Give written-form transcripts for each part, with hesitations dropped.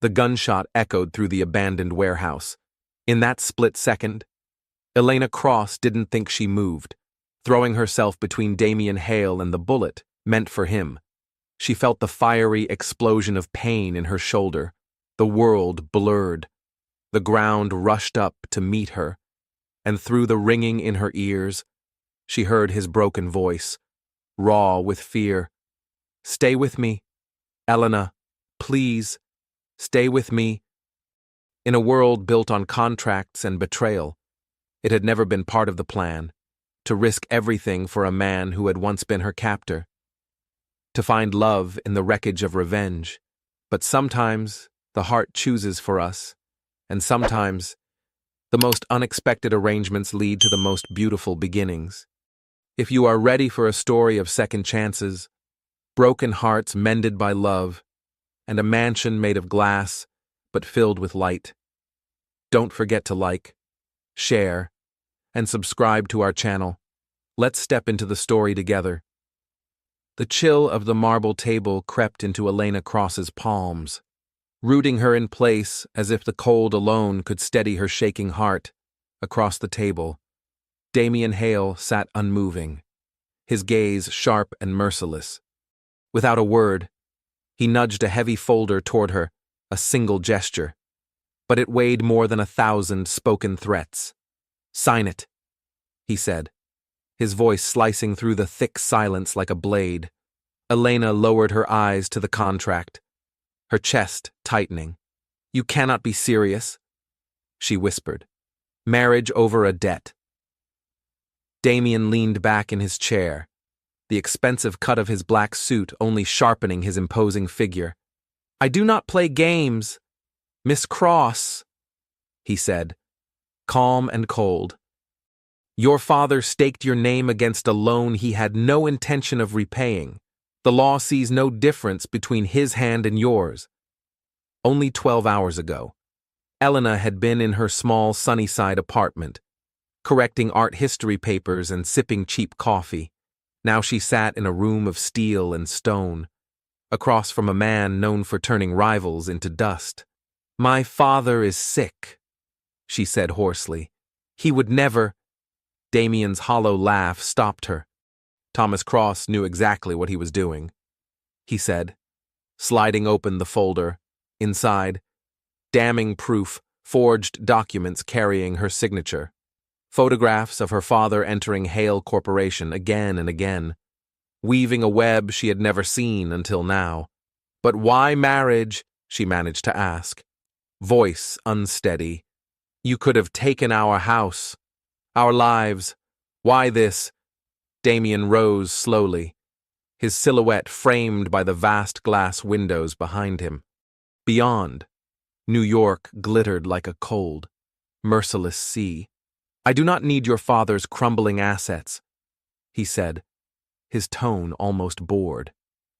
The gunshot echoed through the abandoned warehouse. In that split second, Elena Cross didn't think she moved, throwing herself between Damian Hale and the bullet meant for him. She felt the fiery explosion of pain in her shoulder. The world blurred. The ground rushed up to meet her, and through the ringing in her ears, she heard his broken voice, raw with fear. "Stay with me, Elena, please, stay with me." In a world built on contracts and betrayal, it had never been part of the plan to risk everything for a man who had once been her captor, to find love in the wreckage of revenge. But sometimes the heart chooses for us, and sometimes the most unexpected arrangements lead to the most beautiful beginnings. If you are ready for a story of second chances, broken hearts mended by love, and a mansion made of glass but filled with light, don't forget to like, share, and subscribe to our channel. Let's step into the story together. The chill of the marble table crept into Elena Cross's palms, rooting her in place as if the cold alone could steady her shaking heart. Across the table, Damian Hale sat unmoving, his gaze sharp and merciless. Without a word, he nudged a heavy folder toward her, a single gesture. But it weighed more than 1,000 spoken threats. "Sign it," he said, his voice slicing through the thick silence like a blade. Elena lowered her eyes to the contract, her chest tightening. "You cannot be serious," she whispered. "Marriage over a debt." Damian leaned back in his chair, the expensive cut of his black suit only sharpening his imposing figure. "I do not play games, Miss Cross," he said, calm and cold. "Your father staked your name against a loan he had no intention of repaying. The law sees no difference between his hand and yours." Only 12 hours ago, Elena had been in her small Sunnyside apartment, correcting art history papers and sipping cheap coffee. Now she sat in a room of steel and stone, across from a man known for turning rivals into dust. "My father is sick," she said hoarsely. "He would never—" Damian's hollow laugh stopped her. Thomas Cross knew exactly what he was doing, he said, sliding open the folder. Inside, damning proof, forged documents carrying her signature. Photographs of her father entering Hale Corporation again and again, weaving a web she had never seen until now. "But why marriage?" she managed to ask. Voice unsteady. "You could have taken our house, our lives. Why this?" Damian rose slowly, his silhouette framed by the vast glass windows behind him. Beyond, New York glittered like a cold, merciless sea. "I do not need your father's crumbling assets," he said, his tone almost bored.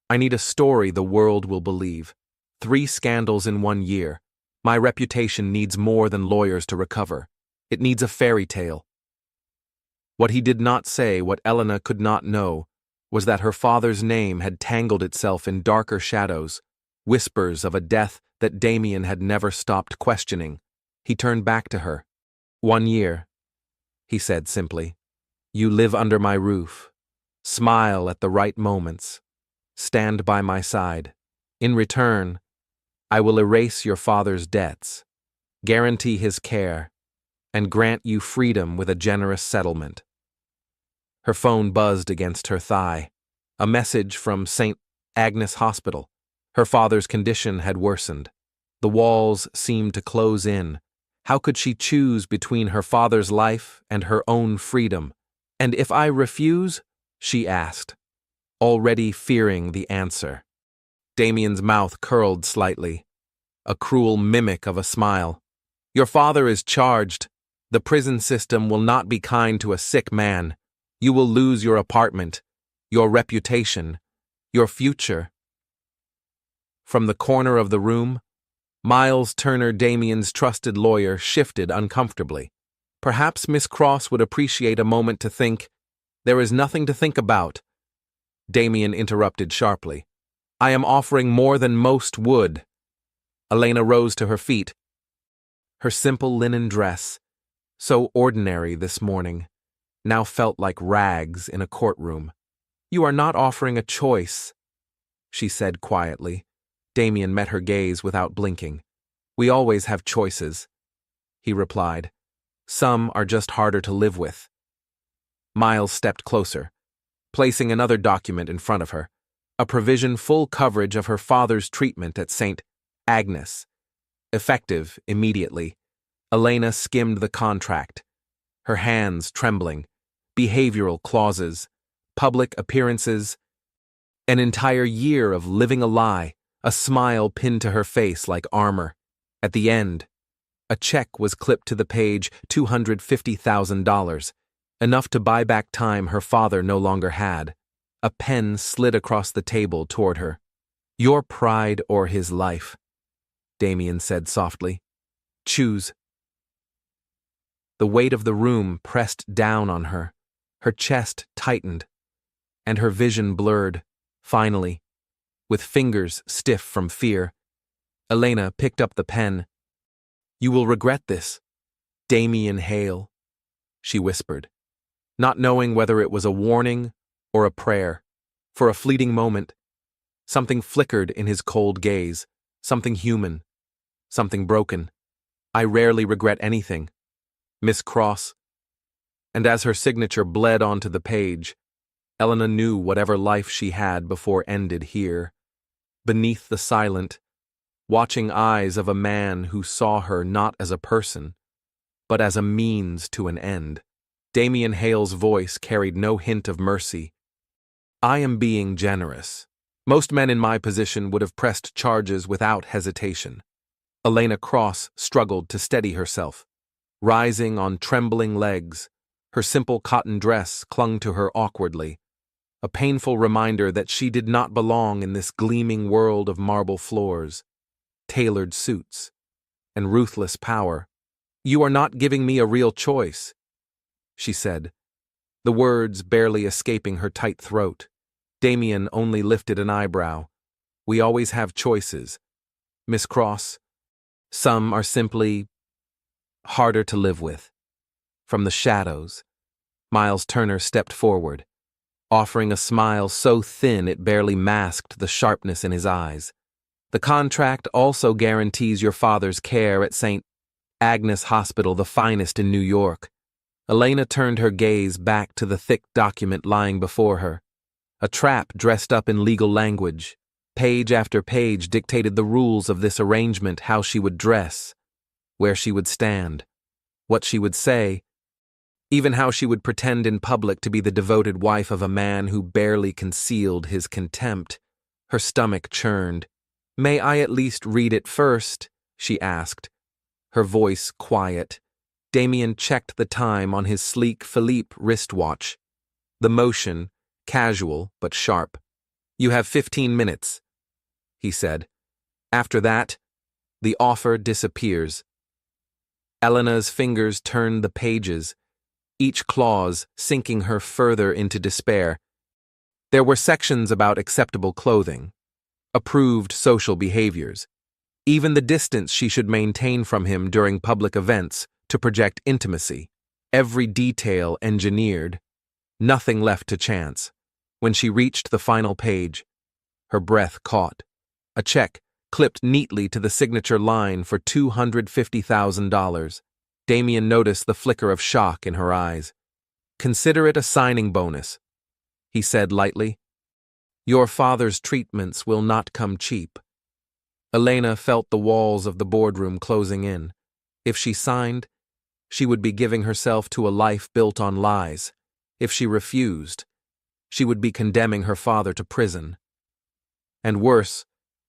"I need a story the world will believe. 3 scandals in 1 year. My reputation needs more than lawyers to recover. It needs a fairy tale." What he did not say, what Elena could not know, was that her father's name had tangled itself in darker shadows, whispers of a death that Damian had never stopped questioning. He turned back to her. "1 year, he said simply. "You live under my roof. Smile at the right moments. Stand by my side. In return, I will erase your father's debts, guarantee his care, and grant you freedom with a generous settlement." Her phone buzzed against her thigh. A message from St. Agnes Hospital. Her father's condition had worsened. The walls seemed to close in. How could she choose between her father's life and her own freedom? "And if I refuse?" she asked, already fearing the answer. Damian's mouth curled slightly, a cruel mimic of a smile. "Your father is charged. The prison system will not be kind to a sick man. You will lose your apartment, your reputation, your future." From the corner of the room, Miles Turner, Damian's trusted lawyer, shifted uncomfortably. Perhaps Miss Cross would appreciate a moment to think. "There is nothing to think about," Damian interrupted sharply. "I am offering more than most would." Elena rose to her feet. Her simple linen dress, so ordinary this morning, now felt like rags in a courtroom. "You are not offering a choice," she said quietly. Damien met her gaze without blinking. "We always have choices," he replied. "Some are just harder to live with." Miles stepped closer, placing another document in front of her, a provision full coverage of her father's treatment at St. Agnes. Effective immediately. Elena skimmed the contract, her hands trembling. Behavioral clauses, public appearances, an entire year of living a lie, a smile pinned to her face like armor. At the end, a check was clipped to the page, $250,000, enough to buy back time her father no longer had. A pen slid across the table toward her. "Your pride or his life," Damien said softly. "Choose." The weight of the room pressed down on her. Her chest tightened, and her vision blurred, finally, with fingers stiff from fear. Elena picked up the pen. "You will regret this, Damien Hale," she whispered, not knowing whether it was a warning or a prayer. For a fleeting moment, something flickered in his cold gaze, something human, something broken. "I rarely regret anything, Miss Cross." And as her signature bled onto the page, Elena knew whatever life she had before ended here, beneath the silent, watching eyes of a man who saw her not as a person, but as a means to an end. Damien Hale's voice carried no hint of mercy. "I am being generous. Most men in my position would have pressed charges without hesitation." Elena Cross struggled to steady herself, rising on trembling legs. Her simple cotton dress clung to her awkwardly, a painful reminder that she did not belong in this gleaming world of marble floors, tailored suits, and ruthless power. "You are not giving me a real choice," she said, the words barely escaping her tight throat. Damien only lifted an eyebrow. "We always have choices, Miss Cross. Some are simply harder to live with." From the shadows, Miles Turner stepped forward, offering a smile so thin it barely masked the sharpness in his eyes. "The contract also guarantees your father's care at St. Agnes Hospital, the finest in New York." Elena turned her gaze back to the thick document lying before her. A trap dressed up in legal language. Page after page dictated the rules of this arrangement: how she would dress, where she would stand, what she would say, even how she would pretend in public to be the devoted wife of a man who barely concealed his contempt. Her stomach churned. "May I at least read it first?" she asked, her voice quiet. Damien checked the time on his sleek Philippe wristwatch, the motion casual but sharp. "You have 15 minutes, he said. "After that, the offer disappears." Elena's fingers turned the pages, each clause sinking her further into despair. There were sections about acceptable clothing, approved social behaviors, even the distance she should maintain from him during public events to project intimacy. Every detail engineered, nothing left to chance. When she reached the final page, her breath caught. A check clipped neatly to the signature line for $250,000. Damien noticed the flicker of shock in her eyes. "Consider it a signing bonus," he said lightly. "Your father's treatments will not come cheap." Elena felt the walls of the boardroom closing in. If she signed, she would be giving herself to a life built on lies. If she refused, she would be condemning her father to prison. And worse,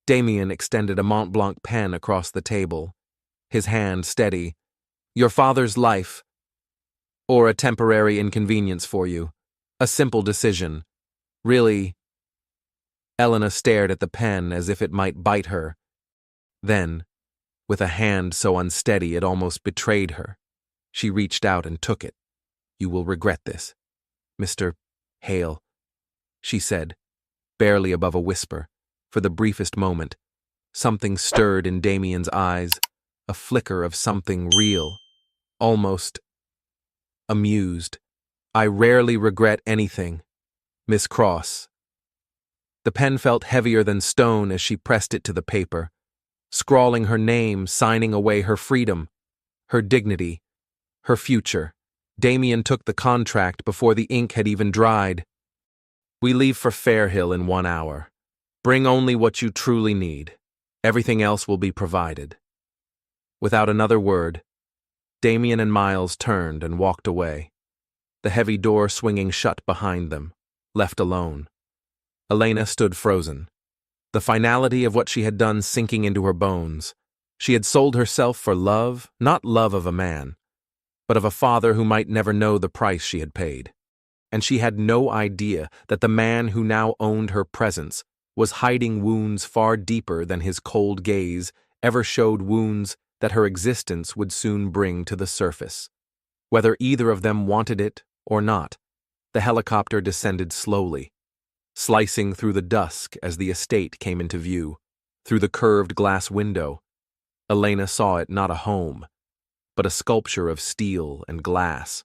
Damien extended a Mont Blanc pen across the table, his hand steady. "Your father's life, or a temporary inconvenience for you. A simple decision. Really." Elena stared at the pen as if it might bite her. Then, with a hand so unsteady it almost betrayed her, she reached out and took it. "You will regret this, Mr. Hale," she said, barely above a whisper, for the briefest moment. Something stirred in Damien's eyes, a flicker of something real, almost amused. I rarely regret anything, Miss Cross. The pen felt heavier than stone as she pressed it to the paper, scrawling her name, signing away her freedom, her dignity, her future. Damien took the contract before the ink had even dried. We leave for Fairhill in 1 hour. Bring only what you truly need. Everything else will be provided. Without another word, Damien and Miles turned and walked away, the heavy door swinging shut behind them, left alone. Elena stood frozen, the finality of what she had done sinking into her bones. She had sold herself for love, not love of a man, but of a father who might never know the price she had paid. And she had no idea that the man who now owned her presence was hiding wounds far deeper than his cold gaze ever showed, wounds that her existence would soon bring to the surface. Whether either of them wanted it or not, the helicopter descended slowly, slicing through the dusk as the estate came into view. Through the curved glass window, Elena saw it not a home, but a sculpture of steel and glass,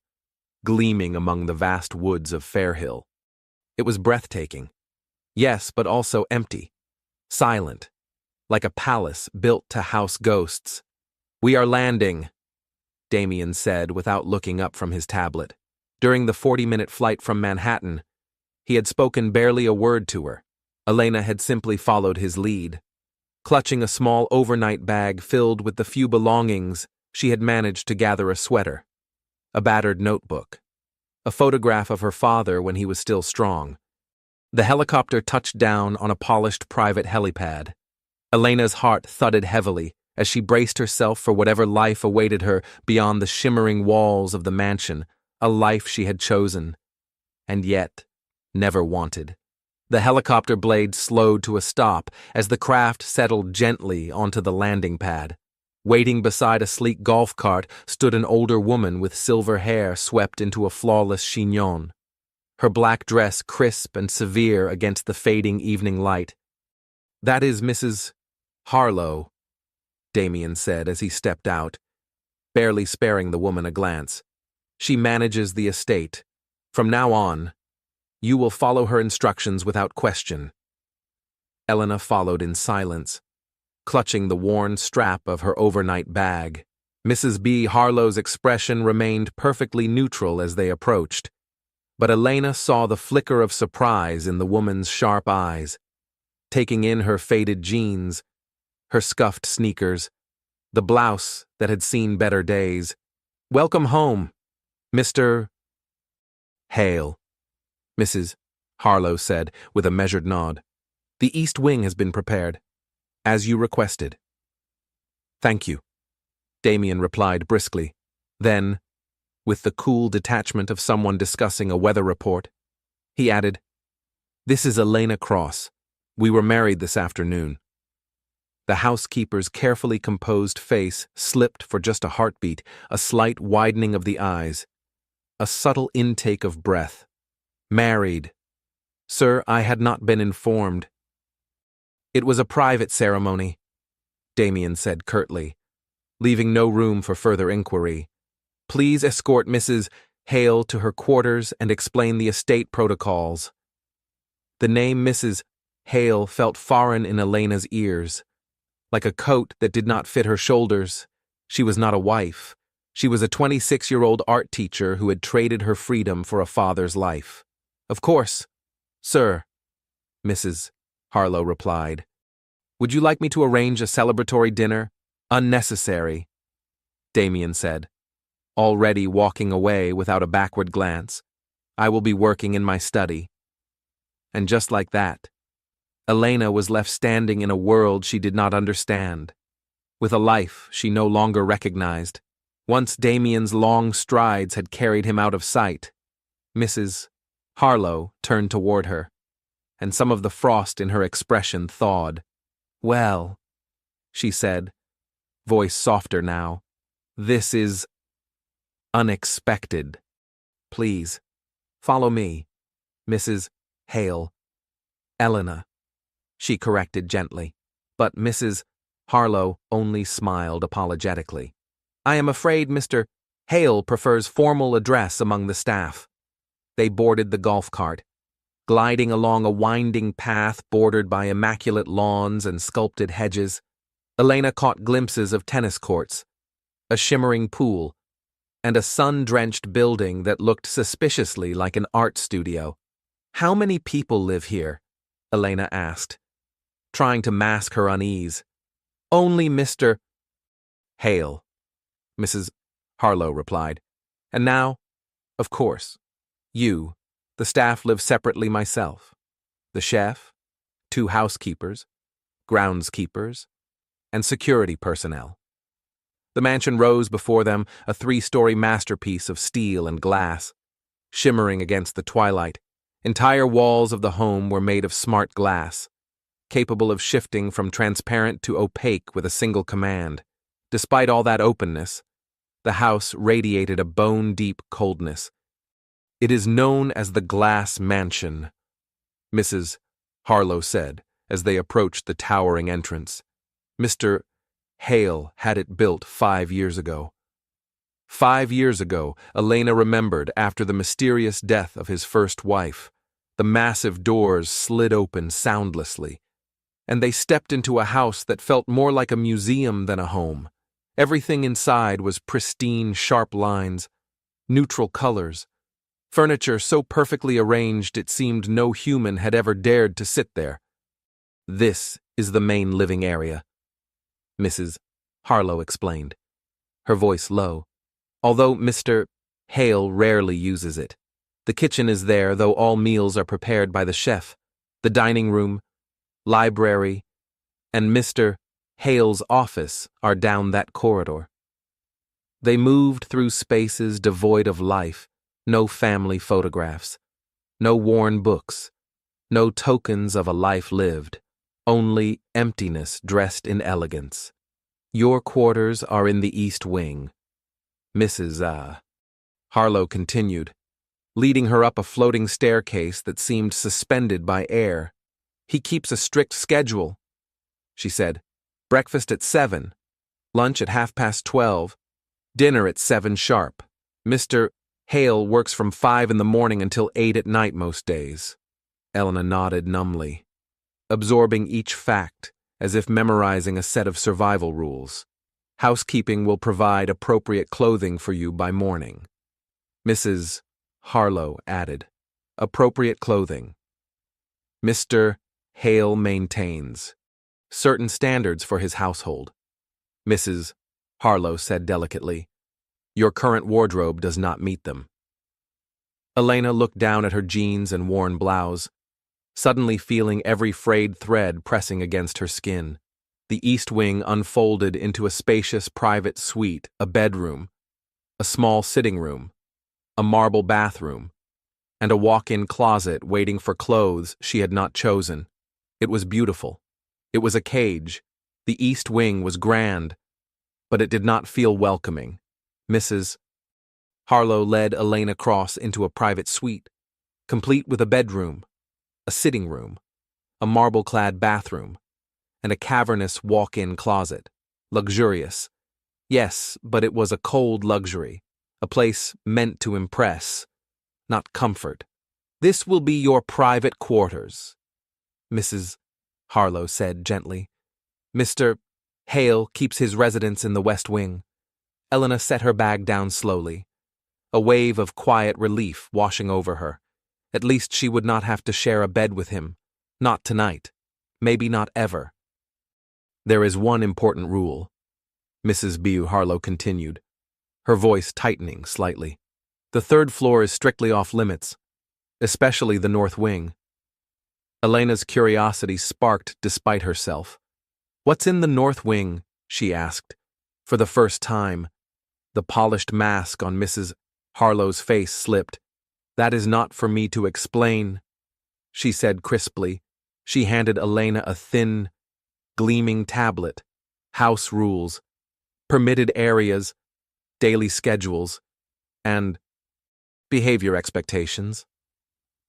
gleaming among the vast woods of Fairhill. It was breathtaking. Yes, but also empty, silent, like a palace built to house ghosts. "We are landing," Damien said without looking up from his tablet. During the 40-minute flight from Manhattan, he had spoken barely a word to her. Elena had simply followed his lead. Clutching a small overnight bag filled with the few belongings, she had managed to gather a sweater, a battered notebook, a photograph of her father when he was still strong. The helicopter touched down on a polished private helipad. Elena's heart thudded heavily as she braced herself for whatever life awaited her beyond the shimmering walls of the mansion, a life she had chosen, and yet never wanted. The helicopter blade slowed to a stop as the craft settled gently onto the landing pad. Waiting beside a sleek golf cart stood an older woman with silver hair swept into a flawless chignon, her black dress crisp and severe against the fading evening light. "That is Mrs. Harlow," Damien said as he stepped out, barely sparing the woman a glance. "She manages the estate. From now on, you will follow her instructions without question." Elena followed in silence, clutching the worn strap of her overnight bag. Mrs. B. Harlow's expression remained perfectly neutral as they approached, but Elena saw the flicker of surprise in the woman's sharp eyes, taking in her faded jeans, her scuffed sneakers, the blouse that had seen better days. "Welcome home, Mr. Hale," Mrs. Harlow said with a measured nod. "The East Wing has been prepared, as you requested." "Thank you," Damien replied briskly. Then, with the cool detachment of someone discussing a weather report, he added, "This is Elena Cross. We were married this afternoon." The housekeeper's carefully composed face slipped for just a heartbeat, a slight widening of the eyes, a subtle intake of breath. "Married. Sir, I had not been informed." "It was a private ceremony," Damien said curtly, leaving no room for further inquiry. "Please escort Mrs. Hale to her quarters and explain the estate protocols." The name Mrs. Hale felt foreign in Elena's ears, like a coat that did not fit her shoulders. She was not a wife. She was a 26-year-old art teacher who had traded her freedom for a father's life. "Of course, sir," Mrs. Harlow replied. "Would you like me to arrange a celebratory dinner?" "Unnecessary," Damien said, already walking away without a backward glance. "I will be working in my study." And just like that, Elena was left standing in a world she did not understand, with a life she no longer recognized. Once Damien's long strides had carried him out of sight, Mrs. Harlow turned toward her, and some of the frost in her expression thawed. "Well," she said, voice softer now, "this is unexpected. Please, follow me, Mrs. Hale." "Elena," she corrected gently. But Mrs. Harlow only smiled apologetically. "I am afraid Mr. Hale prefers formal address among the staff." They boarded the golf cart, gliding along a winding path bordered by immaculate lawns and sculpted hedges. Elena caught glimpses of tennis courts, a shimmering pool, and a sun-drenched building that looked suspiciously like an art studio. "How many people live here?" Elena asked, trying to mask her unease. "Only Mr. Hale," Mrs. Harlow replied. "And now, of course, you. The staff live separately myself. The chef, 2 housekeepers, groundskeepers, and security personnel." The mansion rose before them, a 3-story masterpiece of steel and glass, shimmering against the twilight. Entire walls of the home were made of smart glass, capable of shifting from transparent to opaque with a single command. Despite all that openness, the house radiated a bone-deep coldness. "It is known as the Glass Mansion," Mrs. Harlow said as they approached the towering entrance. "Mr. Hale had it built 5 years ago." 5 years ago, Elena remembered, after the mysterious death of his first wife. The massive doors slid open soundlessly, and they stepped into a house that felt more like a museum than a home. Everything inside was pristine, sharp lines, neutral colors, furniture so perfectly arranged it seemed no human had ever dared to sit there. "This is the main living area," Mrs. Harlow explained, her voice low, "although Mr. Hale rarely uses it. The kitchen is there, though all meals are prepared by the chef. The dining room, library, and Mr. Hale's office are down that corridor." They moved through spaces devoid of life, no family photographs, no worn books, no tokens of a life lived, only emptiness dressed in elegance. "Your quarters are in the East Wing," Mrs. Harlow continued, leading her up a floating staircase that seemed suspended by air. "He keeps a strict schedule," she said. "Breakfast at 7, lunch at 12:30, dinner at 7 sharp. Mr. Hale works from 5 in the morning until 8 at night most days." Elena nodded numbly, absorbing each fact as if memorizing a set of survival rules. "Housekeeping will provide appropriate clothing for you by morning," Mrs. Harlow added. "Appropriate clothing. Mr. Hale maintains certain standards for his household," Mrs. Harlow said delicately. "Your current wardrobe does not meet them." Elena looked down at her jeans and worn blouse, suddenly feeling every frayed thread pressing against her skin. The East Wing unfolded into a spacious private suite, a bedroom, a small sitting room, a marble bathroom, and a walk-in closet waiting for clothes she had not chosen. It was beautiful. It was a cage. The East Wing was grand, but it did not feel welcoming. Mrs. Harlow led Elena Cross into a private suite, complete with a bedroom, a sitting room, a marble-clad bathroom, and a cavernous walk-in closet. Luxurious. Yes, but it was a cold luxury, a place meant to impress, not comfort. "This will be your private quarters," Mrs. Harlow said gently. "Mr. Hale keeps his residence in the West Wing." Elena set her bag down slowly, a wave of quiet relief washing over her. At least she would not have to share a bed with him. Not tonight. Maybe not ever. "There is one important rule," Mrs. B. Harlow continued, her voice tightening slightly. "The 3rd floor is strictly off-limits, especially the North Wing." Elena's curiosity sparked despite herself. "What's in the North Wing?" she asked, for the first time. The polished mask on Mrs. Harlow's face slipped. "That is not for me to explain," she said crisply. She handed Elena a thin, gleaming tablet. "House rules, permitted areas, daily schedules, and behavior expectations,"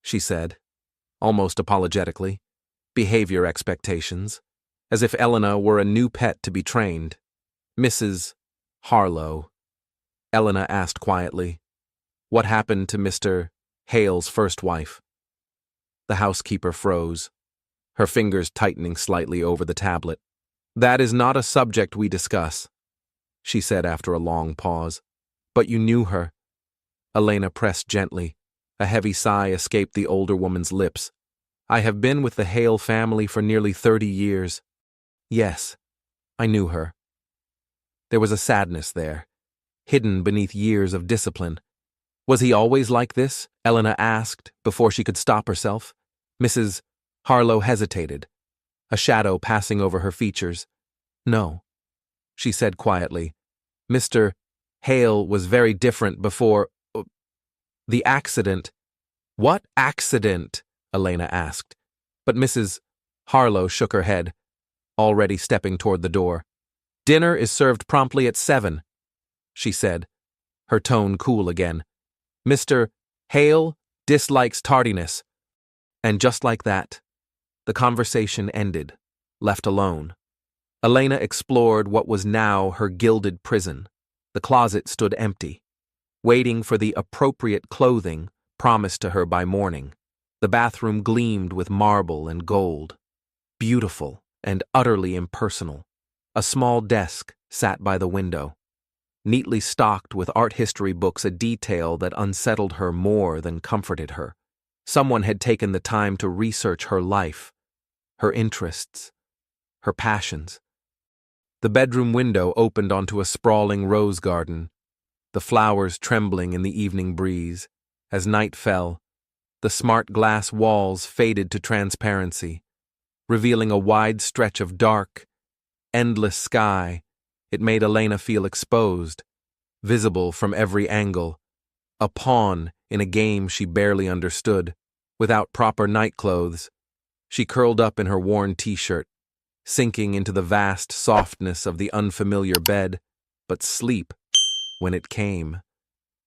she said, almost apologetically. "Behavior expectations. as if Elena were a new pet to be trained. "Mrs. Harlow," Elena asked quietly, "what happened to Mr. Hale's first wife?" The housekeeper froze, her fingers tightening slightly over the tablet. "That is not a subject we discuss," she said after a long pause. "But you knew her." Elena pressed gently. A heavy sigh escaped the older woman's lips. "I have been with the Hale family for nearly 30 years. Yes, I knew her." There was a sadness there, hidden beneath years of discipline. "Was he always like this?" Elena asked before she could stop herself. Mrs. Harlow hesitated, a shadow passing over her features. "No," she said quietly. "Mr. Hale was very different before the accident." "What accident?" Elena asked. But Mrs. Harlow shook her head, already stepping toward the door. "Dinner is served promptly at 7, she said, her tone cool again. "Mr. Hale dislikes tardiness." And just like that, the conversation ended, left alone. Elena explored what was now her gilded prison. The closet stood empty, waiting for the appropriate clothing promised to her by morning. The bathroom gleamed with marble and gold, beautiful and utterly impersonal. A small desk sat by the window, neatly stocked with art history books, a detail that unsettled her more than comforted her. Someone had taken the time to research her life, her interests, her passions. The bedroom window opened onto a sprawling rose garden, the flowers trembling in the evening breeze. As night fell, the smart glass walls faded to transparency, revealing a wide stretch of dark, endless sky. It made Elena feel exposed, visible from every angle, a pawn in a game she barely understood. Without proper nightclothes, she curled up in her worn t-shirt, sinking into the vast softness of the unfamiliar bed. But sleep, when it came,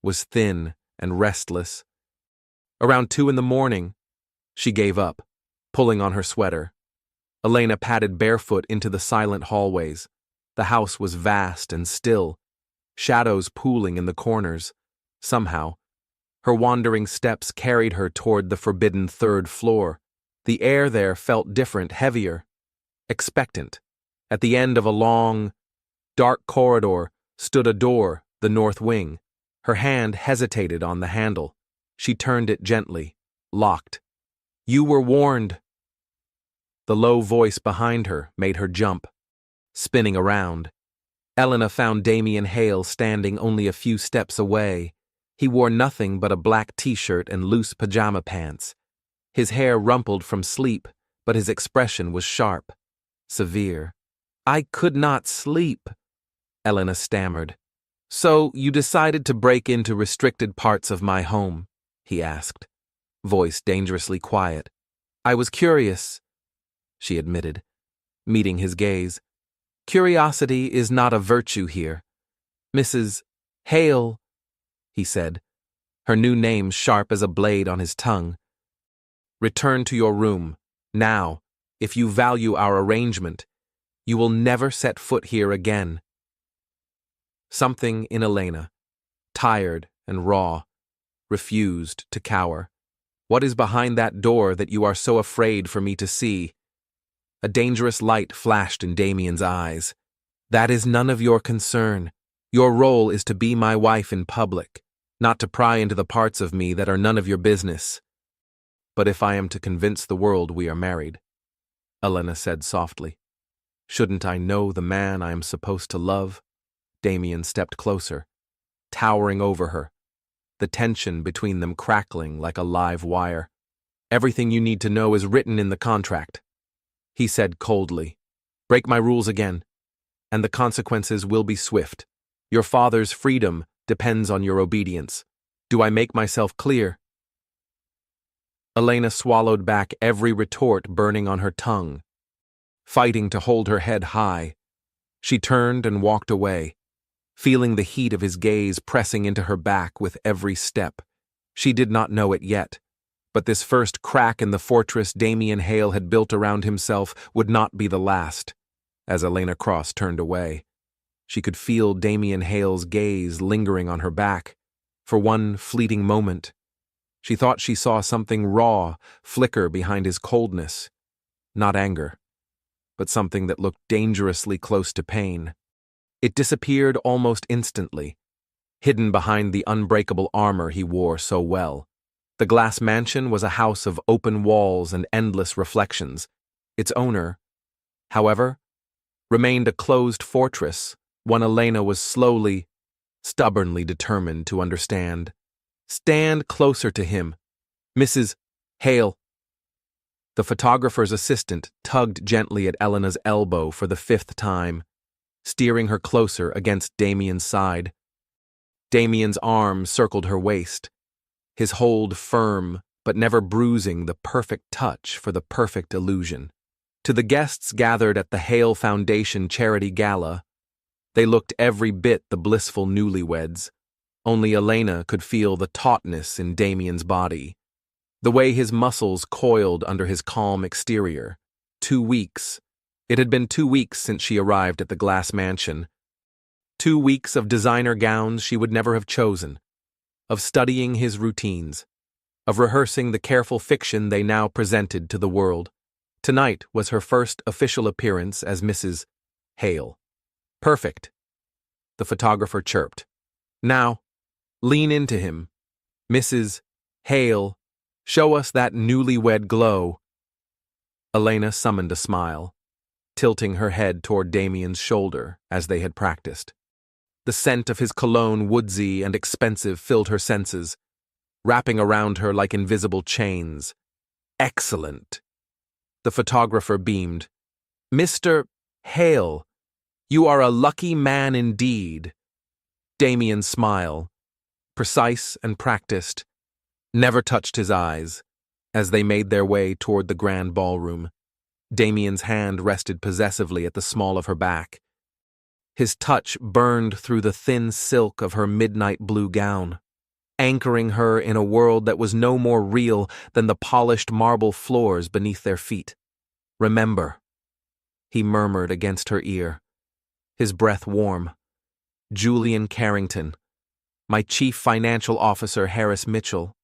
was thin and restless. Around 2 a.m, she gave up, pulling on her sweater. Elena padded barefoot into the silent hallways. The house was vast and still, shadows pooling in the corners. Somehow, her wandering steps carried her toward the forbidden 3rd floor. The air there felt different, heavier, expectant. At the end of a long, dark corridor stood a door, the north wing. Her hand hesitated on the handle. She turned it gently, locked. "You were warned." The low voice behind her made her jump. Spinning around, Elena found Damien Hale standing only a few steps away. He wore nothing but a black t-shirt and loose pajama pants. His hair rumpled from sleep, but his expression was sharp, severe. "I could not sleep," Elena stammered. "So you decided to break into restricted parts of my home?" he asked, voice dangerously quiet. "I was curious," she admitted, meeting his gaze. "Curiosity is not a virtue here." "Mrs. Hale," he said, her new name sharp as a blade on his tongue. "Return to your room, now. If you value our arrangement, you will never set foot here again." Something in Elena, tired and raw, refused to cower. "What is behind that door that you are so afraid for me to see?" A dangerous light flashed in Damien's eyes. "That is none of your concern. Your role is to be my wife in public, not to pry into the parts of me that are none of your business." "But if I am to convince the world we are married," Elena said softly, "shouldn't I know the man I am supposed to love?" Damien stepped closer, towering over her, the tension between them crackling like a live wire. "Everything you need to know is written in the contract," he said coldly. "Break my rules again, and the consequences will be swift. Your father's freedom depends on your obedience. Do I make myself clear?" Elena swallowed back every retort burning on her tongue, fighting to hold her head high. She turned and walked away, feeling the heat of his gaze pressing into her back with every step. She did not know it yet, but this first crack in the fortress Damien Hale had built around himself would not be the last. As Elena Cross turned away, she could feel Damien Hale's gaze lingering on her back. For one fleeting moment, she thought she saw something raw flicker behind his coldness. Not anger, but something that looked dangerously close to pain. It disappeared almost instantly, hidden behind the unbreakable armor he wore so well. The glass mansion was a house of open walls and endless reflections. Its owner, however, remained a closed fortress, one Elena was stubbornly determined to understand. Stand closer to him, Mrs. Hale. The photographer's assistant tugged gently at Elena's elbow for the 5th time, steering her closer against Damien's side. Damien's arm circled her waist, his hold firm but never bruising, the perfect touch for the perfect illusion. To the guests gathered at the Hale Foundation Charity Gala, they looked every bit the blissful newlyweds. Only Elena could feel the tautness in Damien's body, the way his muscles coiled under his calm exterior. 2 weeks. It had been 2 weeks since she arrived at the glass mansion. 2 weeks of designer gowns she would never have chosen, of studying his routines, of rehearsing the careful fiction they now presented to the world. Tonight was her first official appearance as Mrs. Hale. Perfect, the photographer chirped. Now, lean into him. Mrs. Hale, show us that newlywed glow. Elena summoned a smile, tilting her head toward Damien's shoulder as they had practiced. The scent of his cologne, woodsy and expensive, filled her senses, wrapping around her like invisible chains. Excellent. The photographer beamed. Mr. Hale, you are a lucky man indeed. Damien's smile, precise and practiced, never touched his eyes. As they made their way toward the grand ballroom, Damien's hand rested possessively at the small of her back. His touch burned through the thin silk of her midnight blue gown, anchoring her in a world that was no more real than the polished marble floors beneath their feet. Remember, he murmured against her ear, his breath warm. Julian Carrington, my chief financial officer Harris Mitchell,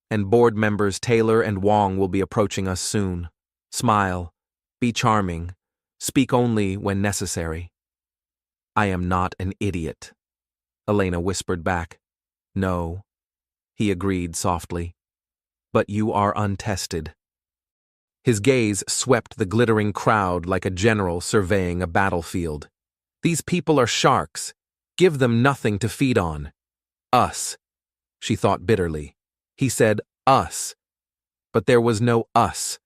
and board members Taylor and Wong will be approaching us soon. Smile, be charming, speak only when necessary. I am not an idiot, Elena whispered back. No, he agreed softly, but you are untested. His gaze swept the glittering crowd like a general surveying a battlefield. These people are sharks. Give them nothing to feed on. Us, she thought bitterly. He said us, but there was no us.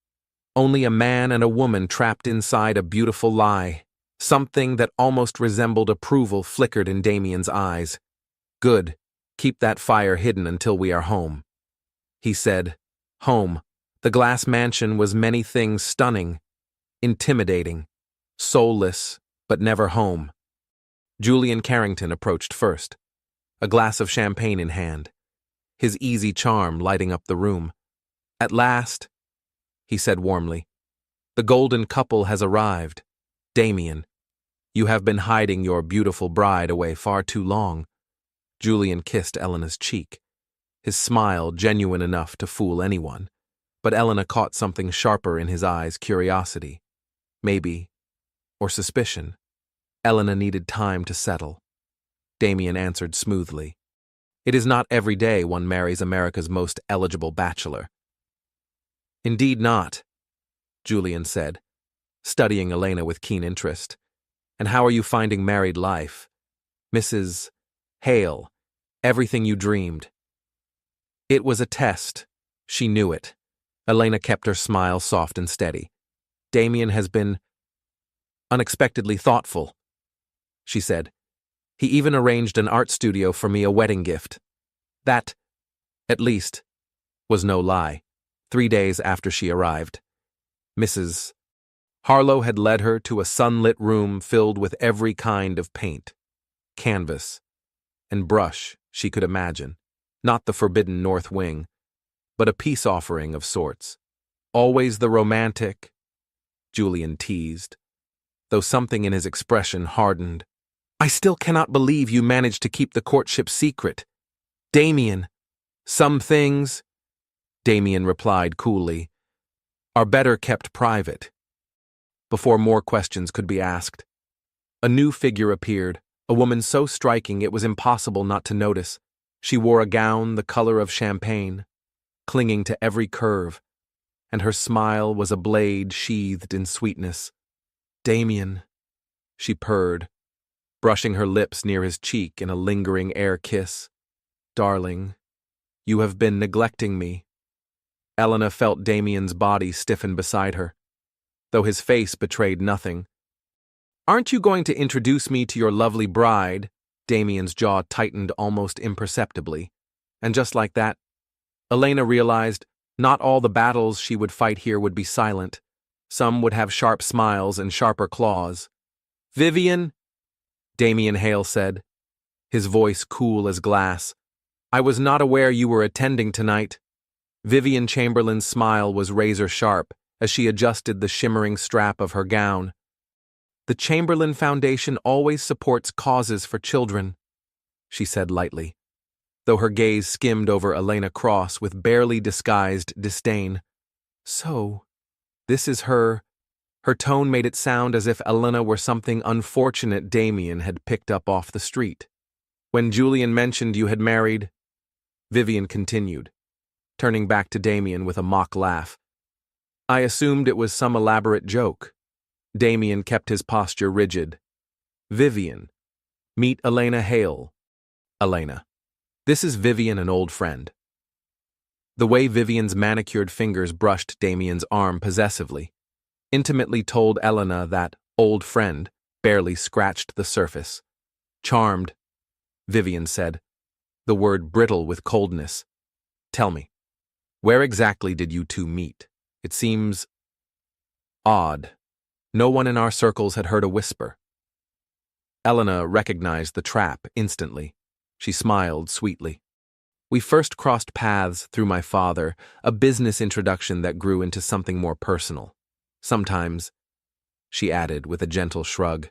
Only a man and a woman trapped inside a beautiful lie. Something that almost resembled approval flickered in Damien's eyes. Good, keep that fire hidden until we are home. He said, home. The glass mansion was many things stunning, intimidating, soulless, but never home. Julian Carrington approached first, a glass of champagne in hand, his easy charm lighting up the room. At last, he said warmly, the golden couple has arrived. Damien, you have been hiding your beautiful bride away far too long. Julian kissed Elena's cheek, his smile genuine enough to fool anyone, but Elena caught something sharper in his eyes, curiosity, maybe, or suspicion. Elena needed time to settle. Damien answered smoothly. It is not every day one marries America's most eligible bachelor. Indeed not, Julian said, studying Elena with keen interest. And how are you finding married life? Mrs. Hale, everything you dreamed. It was a test. She knew it. Elena kept her smile soft and steady. Damien has been unexpectedly thoughtful, she said. He even arranged an art studio for me, a wedding gift. That, at least, was no lie. 3 days after she arrived, Mrs. Harlow had led her to a sunlit room filled with every kind of paint, canvas, and brush she could imagine. Not the forbidden north wing, but a peace offering of sorts. Always the romantic, Julian teased, though something in his expression hardened. I still cannot believe you managed to keep the courtship secret. Damien, some things, Damien replied coolly, are better kept private. Before more questions could be asked, a new figure appeared, a woman so striking it was impossible not to notice. She wore a gown the color of champagne, clinging to every curve, and her smile was a blade sheathed in sweetness. Damien, she purred, brushing her lips near his cheek in a lingering air kiss. Darling, you have been neglecting me. Elena felt Damien's body stiffen beside her, though his face betrayed nothing. Aren't you going to introduce me to your lovely bride? Damien's jaw tightened almost imperceptibly, and just like that, Elena realized not all the battles she would fight here would be silent. Some would have sharp smiles and sharper claws. Vivian, Damien Hale said, his voice cool as glass. I was not aware you were attending tonight. Vivian Chamberlain's smile was razor-sharp as she adjusted the shimmering strap of her gown. The Chamberlain Foundation always supports causes for children, she said lightly, though her gaze skimmed over Elena Cross with barely disguised disdain. So, this is her. Her tone made it sound as if Elena were something unfortunate Damien had picked up off the street. When Julian mentioned you had married, Vivian continued, turning back to Damien with a mock laugh. I assumed it was some elaborate joke. Damien kept his posture rigid. Vivian, meet Elena Hale. Elena, this is Vivian, an old friend. The way Vivian's manicured fingers brushed Damien's arm possessively, intimately told Elena that old friend barely scratched the surface. Charmed, Vivian said, the word brittle with coldness. Tell me, where exactly did you two meet? It seems odd. No one in our circles had heard a whisper. Elena recognized the trap instantly. She smiled sweetly. We first crossed paths through my father, a business introduction that grew into something more personal. Sometimes, she added with a gentle shrug,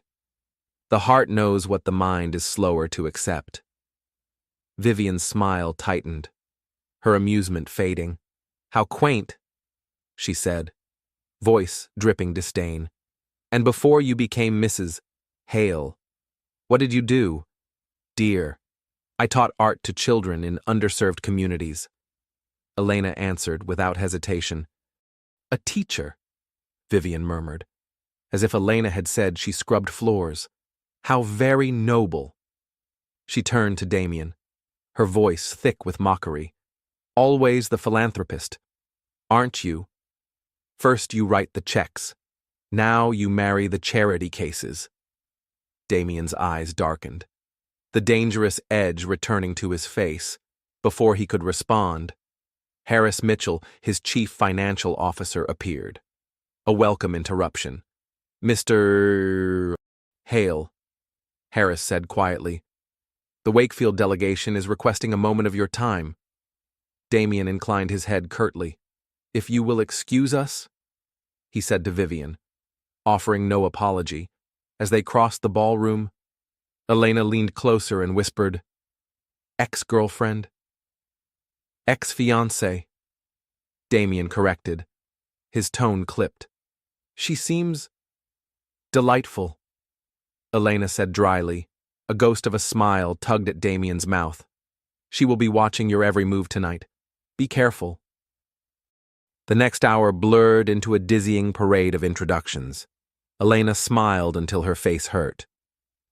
the heart knows what the mind is slower to accept. Vivian's smile tightened, her amusement fading. How quaint, she said, voice dripping disdain. And before you became Mrs. Hale, what did you do? Dear, I taught art to children in underserved communities. Elena answered without hesitation. A teacher, Vivian murmured, as if Elena had said she scrubbed floors. How very noble. She turned to Damien, her voice thick with mockery. Always the philanthropist, aren't you? First you write the checks. Now you marry the charity cases. Damien's eyes darkened, the dangerous edge returning to his face. Before he could respond, Harris Mitchell, his chief financial officer, appeared. A welcome interruption. Mr. Hale, Harris said quietly, the Wakefield delegation is requesting a moment of your time. Damien inclined his head curtly. If you will excuse us, he said to Vivian, offering no apology. As they crossed the ballroom, Elena leaned closer and whispered, ex-girlfriend? Ex-fiancé, Damien corrected, his tone clipped. She seems delightful, Elena said dryly. A ghost of a smile tugged at Damien's mouth. She will be watching your every move tonight. Be careful. The next hour blurred into a dizzying parade of introductions. Elena smiled until her face hurt,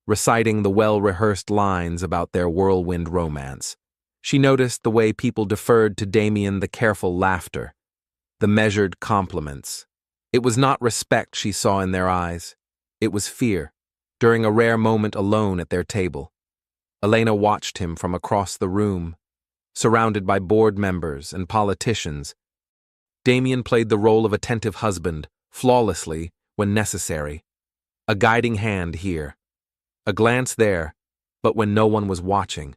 reciting the well-rehearsed lines about their whirlwind romance. She noticed the way people deferred to Damien, the careful laughter, the measured compliments. It was not respect she saw in their eyes. It was fear, during a rare moment alone at their table. Elena watched him from across the room, surrounded by board members and politicians. Damien played the role of attentive husband, flawlessly, when necessary. A guiding hand here, a glance there, but when no one was watching.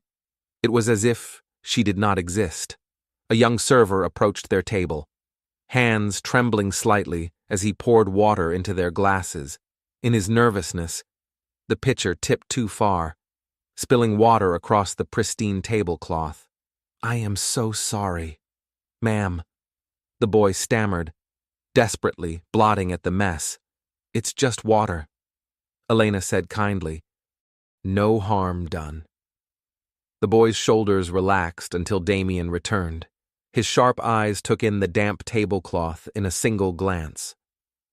It was as if she did not exist. A young server approached their table, hands trembling slightly as he poured water into their glasses. In his nervousness, the pitcher tipped too far, spilling water across the pristine tablecloth. "I am so sorry, ma'am," the boy stammered, desperately blotting at the mess. "It's just water," Elena said kindly. "No harm done." The boy's shoulders relaxed until Damien returned. His sharp eyes took in the damp tablecloth in a single glance.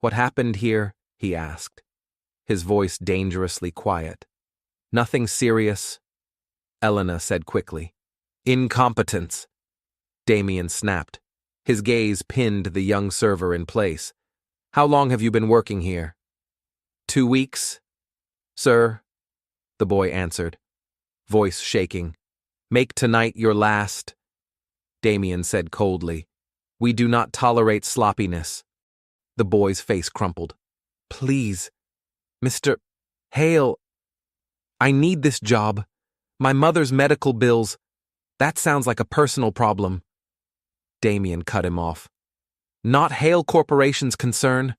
"What happened here?" he asked, his voice dangerously quiet. "Nothing serious," Elena said quickly. "Incompetence," Damien snapped. His gaze pinned the young server in place. "How long have you been working here?" 2 weeks, sir," the boy answered, voice shaking. "Make tonight your last," Damien said coldly. "We do not tolerate sloppiness." The boy's face crumpled. "Please, Mr. Hale, I need this job. My mother's medical bills. That sounds like a personal problem." Damien cut him off. "Not Hale Corporation's concern."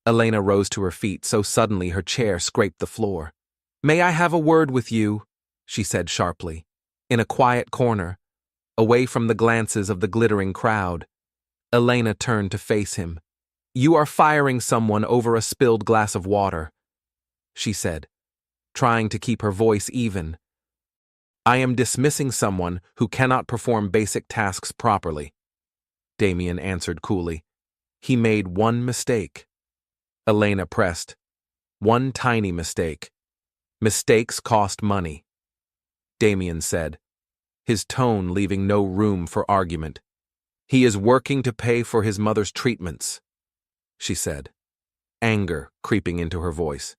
Elena rose to her feet so suddenly her chair scraped the floor. "May I have a word with you?" she said sharply. In a quiet corner, away from the glances of the glittering crowd, Elena turned to face him. "You are firing someone over a spilled glass of water," she said, trying to keep her voice even. "I am dismissing someone who cannot perform basic tasks properly," Damien answered coolly. "He made one mistake." Elena pressed. "One tiny mistake. Mistakes cost money," Damien said, his tone leaving no room for argument. "He is working to pay for his mother's treatments," she said, anger creeping into her voice.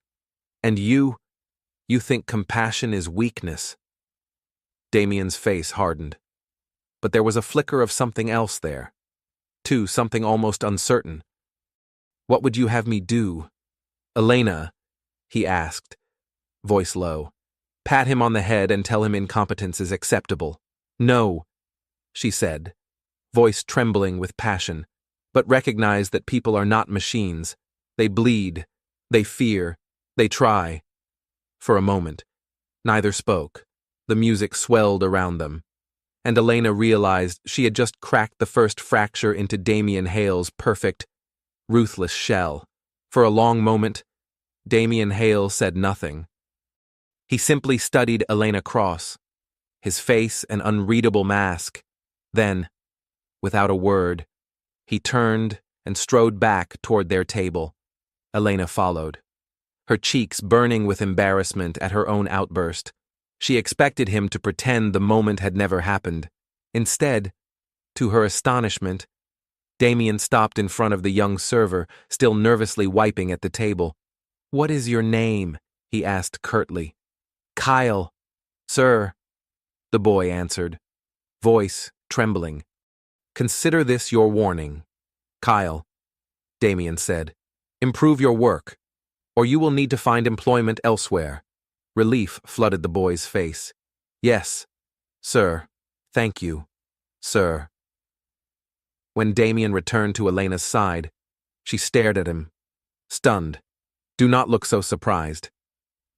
"And you think compassion is weakness." Damien's face hardened. But there was a flicker of something else there. Too, something almost uncertain. "What would you have me do, Elena?" he asked, voice low. "Pat him on the head and tell him incompetence is acceptable." "No," she said, voice trembling with passion, "but recognize that people are not machines. They bleed, they fear, they try." For a moment, neither spoke. The music swelled around them, and Elena realized she had just cracked the first fracture into Damien Hale's perfect, ruthless shell. For a long moment, Damien Hale said nothing. He simply studied Elena Cross, his face an unreadable mask. Then, without a word, he turned and strode back toward their table. Elena followed, her cheeks burning with embarrassment at her own outburst. She expected him to pretend the moment had never happened. Instead, to her astonishment, Damien stopped in front of the young server, still nervously wiping at the table. "What is your name?" he asked curtly. "Kyle, sir," the boy answered, voice trembling. "Consider this your warning, Kyle," Damien said. "Improve your work, or you will need to find employment elsewhere." Relief flooded the boy's face. "Yes, sir. Thank you, sir." When Damien returned to Elena's side, she stared at him, stunned. "Do not look so surprised,"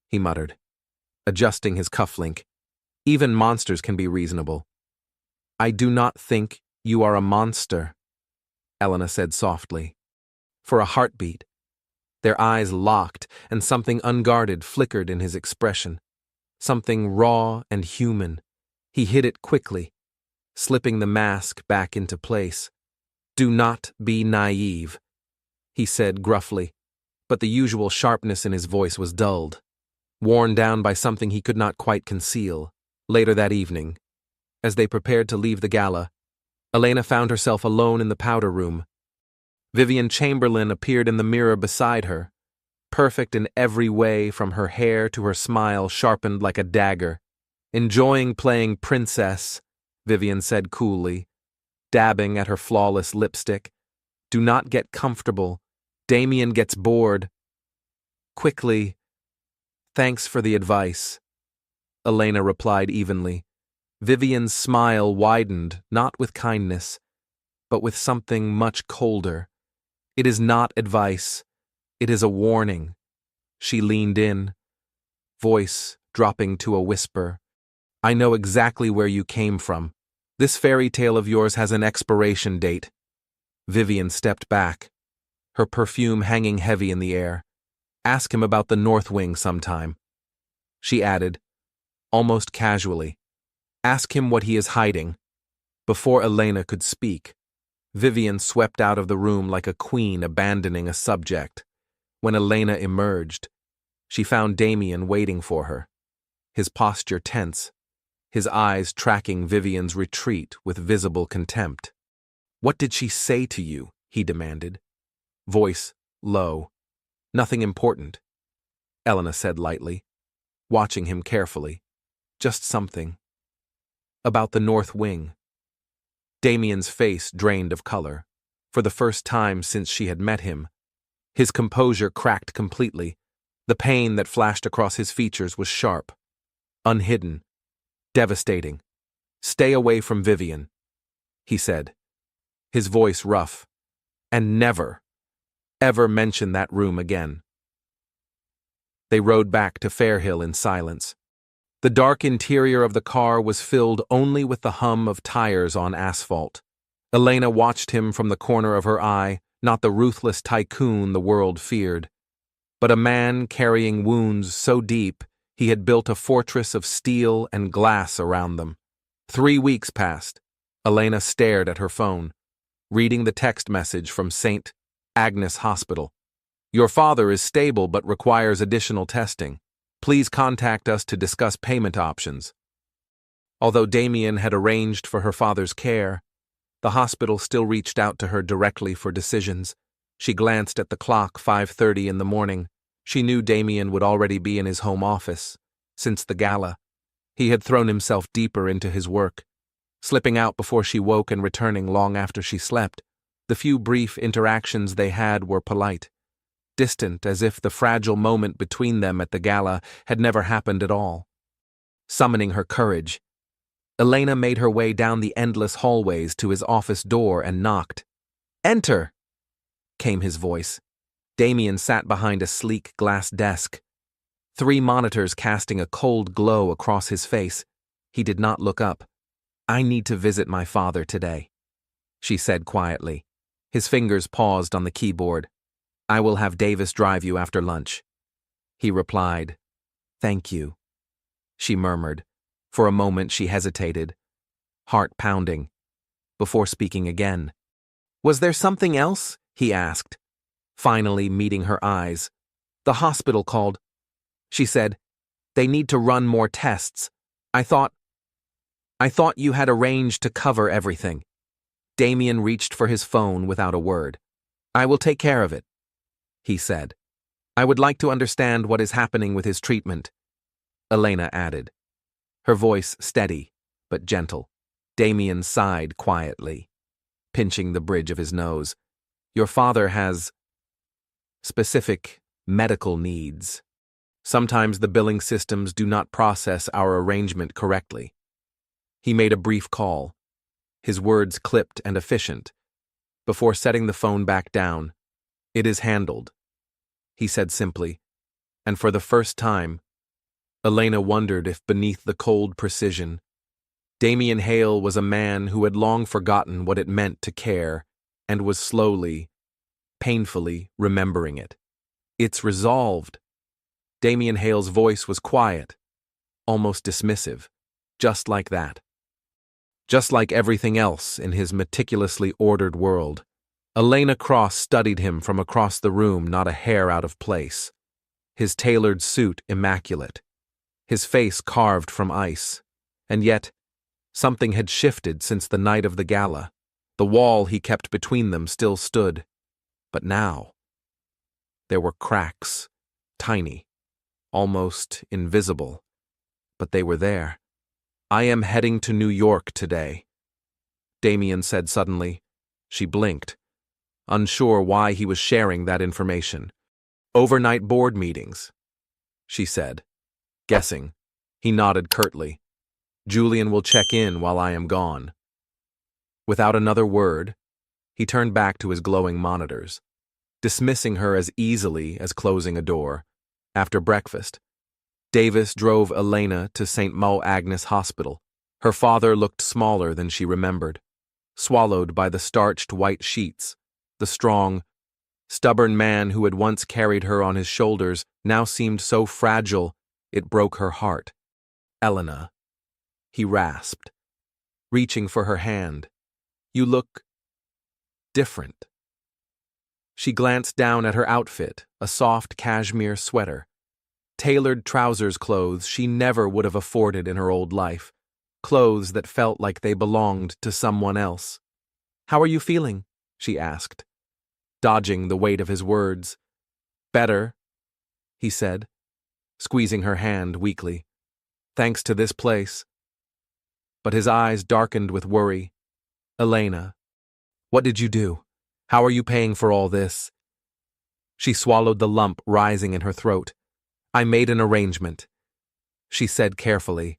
he muttered, adjusting his cufflink. "Even monsters can be reasonable." "I do not think you are a monster," Elena said softly. For a heartbeat, their eyes locked and something unguarded flickered in his expression. Something raw and human. He hid it quickly, slipping the mask back into place. "Do not be naive," he said gruffly, but the usual sharpness in his voice was dulled, worn down by something he could not quite conceal. Later that evening, as they prepared to leave the gala, Elena found herself alone in the powder room. Vivian Chamberlain appeared in the mirror beside her, perfect in every way from her hair to her smile sharpened like a dagger. "Enjoying playing princess," Vivian said coolly, dabbing at her flawless lipstick. "Do not get comfortable. Damien gets bored." Quickly, "Thanks for the advice," Elena replied evenly. Vivian's smile widened, not with kindness, but with something much colder. "It is not advice. It is a warning." She leaned in, voice dropping to a whisper. I know exactly where you came from. This fairy tale of yours has an expiration date. Vivian stepped back, her perfume hanging heavy in the air. Ask him about the North Wing sometime. She added, almost casually. Ask him what he is hiding. Before Elena could speak, Vivian swept out of the room like a queen abandoning a subject. When Elena emerged, she found Damien waiting for her, his posture tense, his eyes tracking Vivian's retreat with visible contempt. What did she say to you? He demanded. Voice low. Nothing important, Elena said lightly, watching him carefully. Just something. About the North Wing. Damien's face drained of color. For the first time since she had met him, his composure cracked completely. The pain that flashed across his features was sharp, unhidden, devastating. Stay away from Vivian, he said, his voice rough. And never, ever mention that room again. They rode back to Fairhill in silence. The dark interior of the car was filled only with the hum of tires on asphalt. Elena watched him from the corner of her eye, not the ruthless tycoon the world feared, but a man carrying wounds so deep he had built a fortress of steel and glass around them. 3 weeks passed. Elena stared at her phone, reading the text message from St. Agnes Hospital. Your father is stable but requires additional testing. Please contact us to discuss payment options. Although Damien had arranged for her father's care, the hospital still reached out to her directly for decisions. She glanced at the clock, 5:30 in the morning. She knew Damien would already be in his home office. Since the gala, he had thrown himself deeper into his work, slipping out before she woke and returning long after she slept. The few brief interactions they had were polite, distant as if the fragile moment between them at the gala had never happened at all. Summoning her courage, Elena made her way down the endless hallways to his office door and knocked. Enter, came his voice. Damien sat behind a sleek glass desk, 3 monitors casting a cold glow across his face. He did not look up. I need to visit my father today, she said quietly. His fingers paused on the keyboard. I will have Davis drive you after lunch. He replied, Thank you, she murmured. For a moment she hesitated, heart pounding, before speaking again. Was there something else? He asked, finally meeting her eyes. The hospital called. She said, They need to run more tests. I thought you had arranged to cover everything. Damien reached for his phone without a word. I will take care of it, he said. I would like to understand what is happening with his treatment, Elena added, her voice steady but gentle. Damien sighed quietly, pinching the bridge of his nose. Your father has specific medical needs. Sometimes the billing systems do not process our arrangement correctly. He made a brief call, his words clipped and efficient, before setting the phone back down. It is handled, he said simply, and for the first time, Elena wondered if beneath the cold precision, Damien Hale was a man who had long forgotten what it meant to care and was slowly, painfully remembering it. It's resolved. Damien Hale's voice was quiet, almost dismissive, just like that. Just like everything else in his meticulously ordered world, Elena Cross studied him from across the room, not a hair out of place. His tailored suit immaculate, his face carved from ice, and yet something had shifted since the night of the gala. The wall he kept between them still stood, but now there were cracks, tiny, almost invisible, but they were there. I am heading to New York today, Damien said suddenly. She blinked, unsure why he was sharing that information. Overnight board meetings, she said. Guessing. He nodded curtly. Julian will check in while I am gone. Without another word, he turned back to his glowing monitors, dismissing her as easily as closing a door. After breakfast, Davis drove Elena to St. Mo Agnes Hospital. Her father looked smaller than she remembered, swallowed by the starched white sheets. The strong, stubborn man who had once carried her on his shoulders now seemed so fragile it broke her heart. "Elena," he rasped, reaching for her hand. "You look different." She glanced down at her outfit, a soft cashmere sweater. Tailored trousers clothes she never would have afforded in her old life. Clothes that felt like they belonged to someone else. "How are you feeling?" she asked, dodging the weight of his words. "Better," he said, squeezing her hand weakly. "Thanks to this place." But his eyes darkened with worry. "Elena, what did you do? How are you paying for all this?" She swallowed the lump rising in her throat. "I made an arrangement," she said carefully,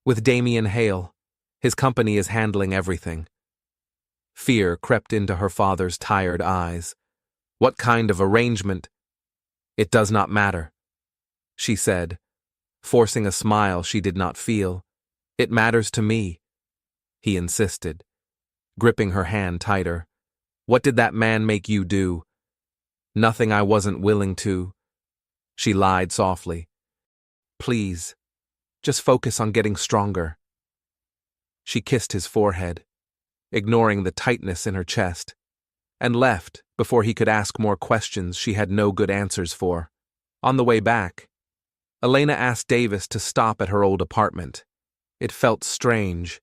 "with Damien Hale. His company is handling everything." Fear crept into her father's tired eyes. "What kind of arrangement?" "It does not matter," she said, forcing a smile she did not feel. "It matters to me," he insisted, gripping her hand tighter. "What did that man make you do?" "Nothing I wasn't willing to," she lied softly. "Please, just focus on getting stronger." She kissed his forehead, ignoring the tightness in her chest, and left before he could ask more questions she had no good answers for. On the way back, Elena asked Davis to stop at her old apartment. It felt strange,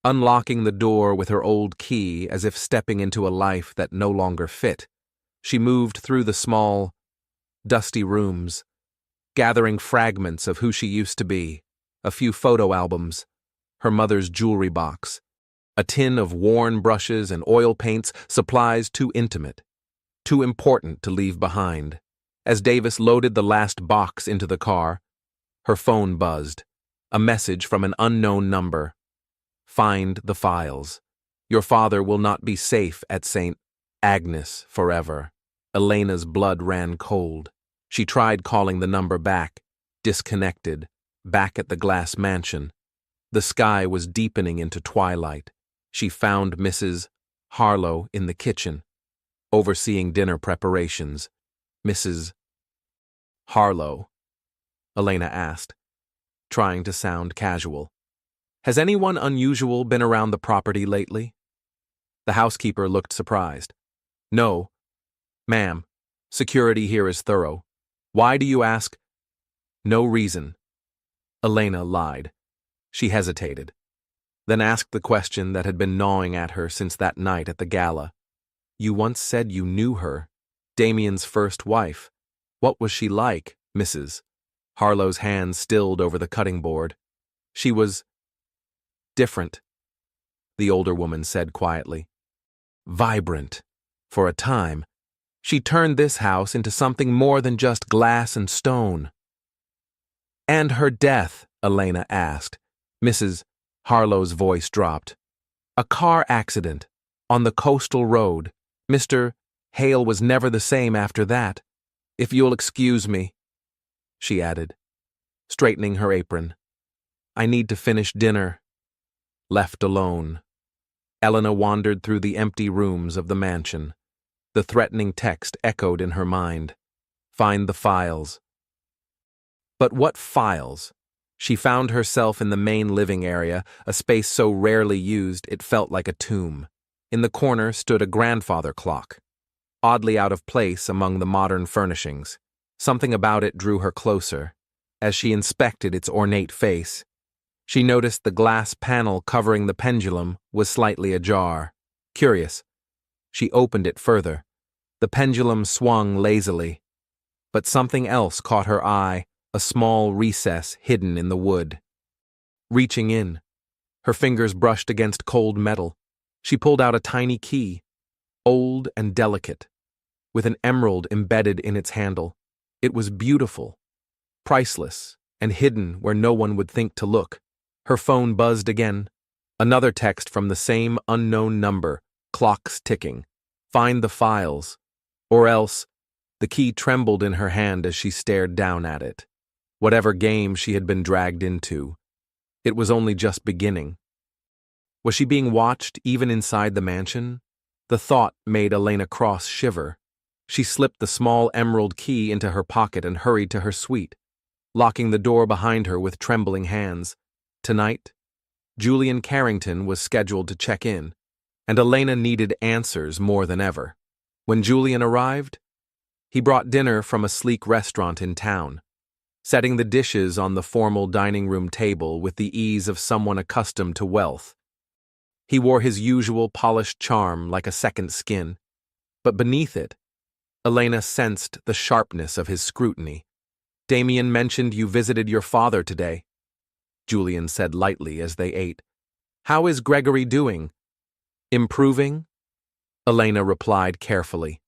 unlocking the door with her old key as if stepping into a life that no longer fit. She moved through the small, dusty rooms, gathering fragments of who she used to be, a few photo albums, her mother's jewelry box, a tin of worn brushes and oil paints, supplies too intimate, too important to leave behind. As Davis loaded the last box into the car, her phone buzzed, a message from an unknown number. "Find the files. Your father will not be safe at St. Agnes forever." Elena's blood ran cold. She tried calling the number back, disconnected, back at the glass mansion. The sky was deepening into twilight. She found Mrs. Harlow in the kitchen, overseeing dinner preparations. "Mrs. Harlow?" Elena asked, trying to sound casual. "Has anyone unusual been around the property lately?" The housekeeper looked surprised. "No, ma'am. Security here is thorough. Why do you ask?" "No reason." Elena lied. She hesitated, then asked the question that had been gnawing at her since that night at the gala. "You once said you knew her, Damien's first wife. What was she like, Mrs.?" Harlow's hand stilled over the cutting board. "She was different," the older woman said quietly. "Vibrant. For a time. She turned this house into something more than just glass and stone." "And her death?" Elena asked. Mrs. Harlow's voice dropped. "A car accident. On the coastal road. Mr. Hale was never the same after that. If you'll excuse me," she added, straightening her apron. "I need to finish dinner." Left alone, Elena wandered through the empty rooms of the mansion. The threatening text echoed in her mind. "Find the files." But what files? She found herself in the main living area, a space so rarely used it felt like a tomb. In the corner stood a grandfather clock, oddly out of place among the modern furnishings. Something about it drew her closer. As she inspected its ornate face, she noticed the glass panel covering the pendulum was slightly ajar. Curious, she opened it further. The pendulum swung lazily, but something else caught her eye, a small recess hidden in the wood. Reaching in, her fingers brushed against cold metal. She pulled out a tiny key, old and delicate, with an emerald embedded in its handle. It was beautiful, priceless, and hidden where no one would think to look. Her phone buzzed again. Another text from the same unknown number, clocks ticking. "Find the files, or else The key trembled in her hand as she stared down at it. Whatever game she had been dragged into, it was only just beginning. Was she being watched even inside the mansion? The thought made Elena Cross shiver. She slipped the small emerald key into her pocket and hurried to her suite, locking the door behind her with trembling hands. Tonight, Julian Carrington was scheduled to check in, and Elena needed answers more than ever. When Julian arrived, he brought dinner from a sleek restaurant in town, setting the dishes on the formal dining room table with the ease of someone accustomed to wealth. He wore his usual polished charm like a second skin, but beneath it, Elena sensed the sharpness of his scrutiny. "Damien mentioned you visited your father today," Julian said lightly as they ate. "How is Gregory doing?" "Improving?" Elena replied carefully.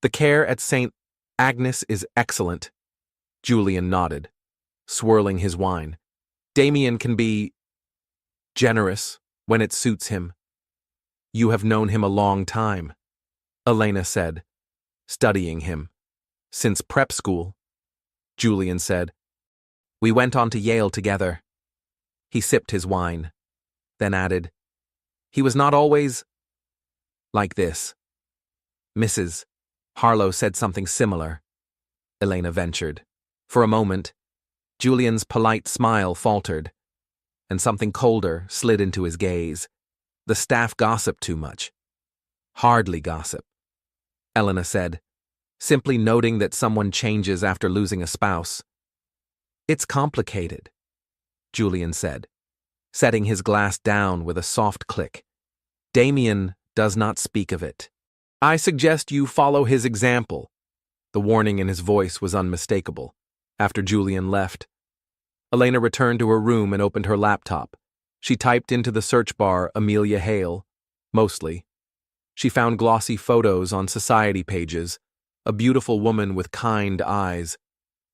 "The care at St. Agnes is excellent." Julian nodded, swirling his wine. "Damien can be generous when it suits him." "You have known him a long time," Elena said, studying him. "Since prep school," Julian said. "We went on to Yale together." He sipped his wine, then added, "He was not always like this." "Mrs. Harlow said something similar," Elena ventured. For a moment, Julian's polite smile faltered, and something colder slid into his gaze. "The staff gossip too much." "Hardly gossip," Elena said, simply noting that someone changes after losing a spouse. "It's complicated," Julian said, setting his glass down with a soft click. "Damien does not speak of it. I suggest you follow his example." The warning in his voice was unmistakable. After Julian left, Elena returned to her room and opened her laptop. She typed into the search bar Amelia Hale, mostly. She found glossy photos on society pages, a beautiful woman with kind eyes,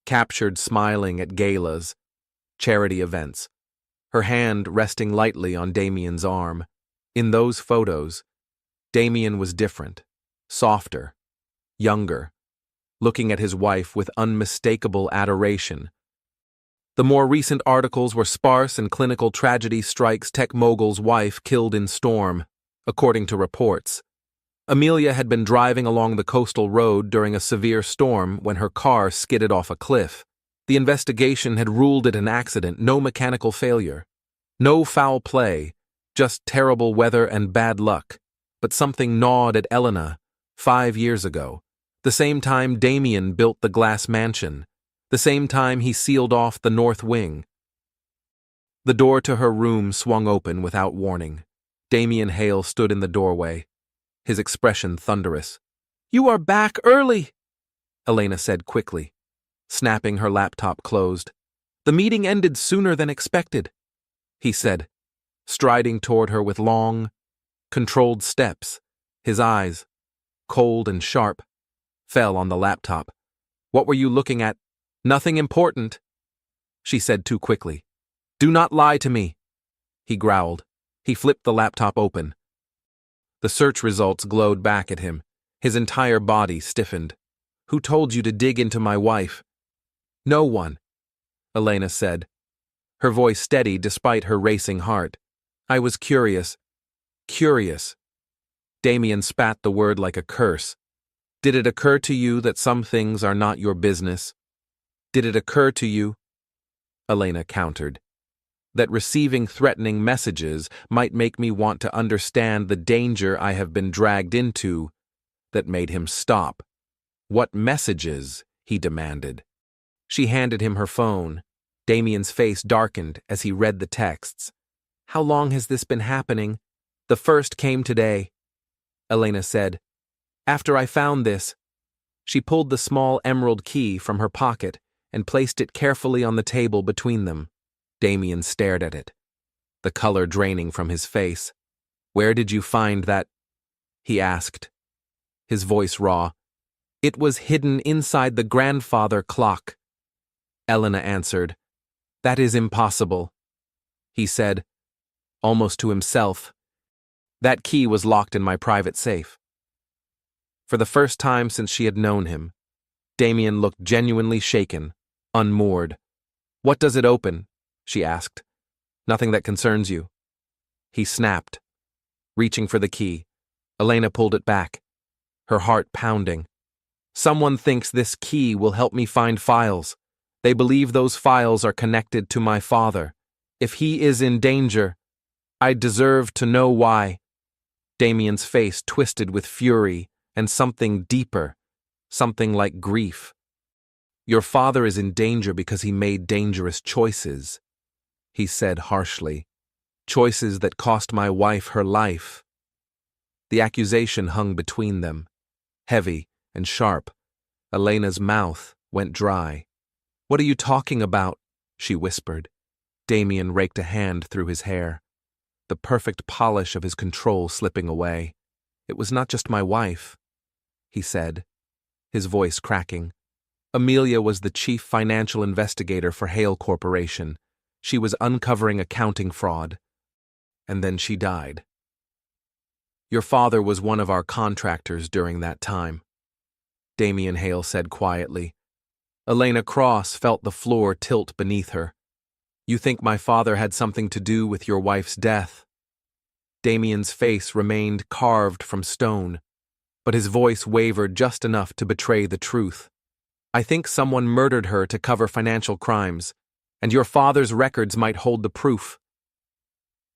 captured smiling at galas, charity events, her hand resting lightly on Damien's arm. In those photos, Damien was different, softer, younger, looking at his wife with unmistakable adoration. The more recent articles were sparse and clinical tragedy strikes tech mogul's wife killed in storm, according to reports. Amelia had been driving along the coastal road during a severe storm when her car skidded off a cliff. The investigation had ruled it an accident, no mechanical failure. No foul play, just terrible weather and bad luck. But something gnawed at Elena 5 years ago. The same time Damien built the glass mansion. The same time he sealed off the north wing. The door to her room swung open without warning. Damien Hale stood in the doorway, his expression thunderous. "You are back early," Elena said quickly, snapping her laptop closed. "The meeting ended sooner than expected," he said, striding toward her with long, controlled steps. His eyes, cold and sharp, fell on the laptop. "What were you looking at?" "Nothing important," she said too quickly. "Do not lie to me," he growled. He flipped the laptop open. The search results glowed back at him. His entire body stiffened. "Who told you to dig into my wife?" "No one," Elena said, her voice steady despite her racing heart. "I was curious." "Curious." Damien spat the word like a curse. "Did it occur to you that some things are not your business? Did it occur to you," Elena countered, "that receiving threatening messages might make me want to understand the danger I have been dragged into?" That made him stop. "What messages?" he demanded. She handed him her phone. Damien's face darkened as he read the texts. "How long has this been happening?" "The first came today," Elena said. "After I found this." She pulled the small emerald key from her pocket and placed it carefully on the table between them. Damien stared at it, the color draining from his face. "Where did you find that?" he asked, his voice raw. "It was hidden inside the grandfather clock," Elena answered. "That is impossible," he said, almost to himself. "That key was locked in my private safe." For the first time since she had known him, Damien looked genuinely shaken, unmoored. "What does it open?" she asked. "Nothing that concerns you." He snapped, reaching for the key. Elena pulled it back, her heart pounding. "Someone thinks this key will help me find files. They believe those files are connected to my father. If he is in danger, I deserve to know why." Damien's face twisted with fury and something deeper, something like grief. "Your father is in danger because he made dangerous choices," he said harshly. "Choices that cost my wife her life." The accusation hung between them, heavy and sharp. Elena's mouth went dry. "What are you talking about?" she whispered. Damien raked a hand through his hair, the perfect polish of his control slipping away. "It was not just my wife," he said, his voice cracking. "Amelia was the chief financial investigator for Hale Corporation. She was uncovering accounting fraud. And then she died. Your father was one of our contractors during that time," Damien Hale said quietly. Elena Cross felt the floor tilt beneath her. "You think my father had something to do with your wife's death?" Damien's face remained carved from stone, but his voice wavered just enough to betray the truth. "I think someone murdered her to cover financial crimes, and your father's records might hold the proof."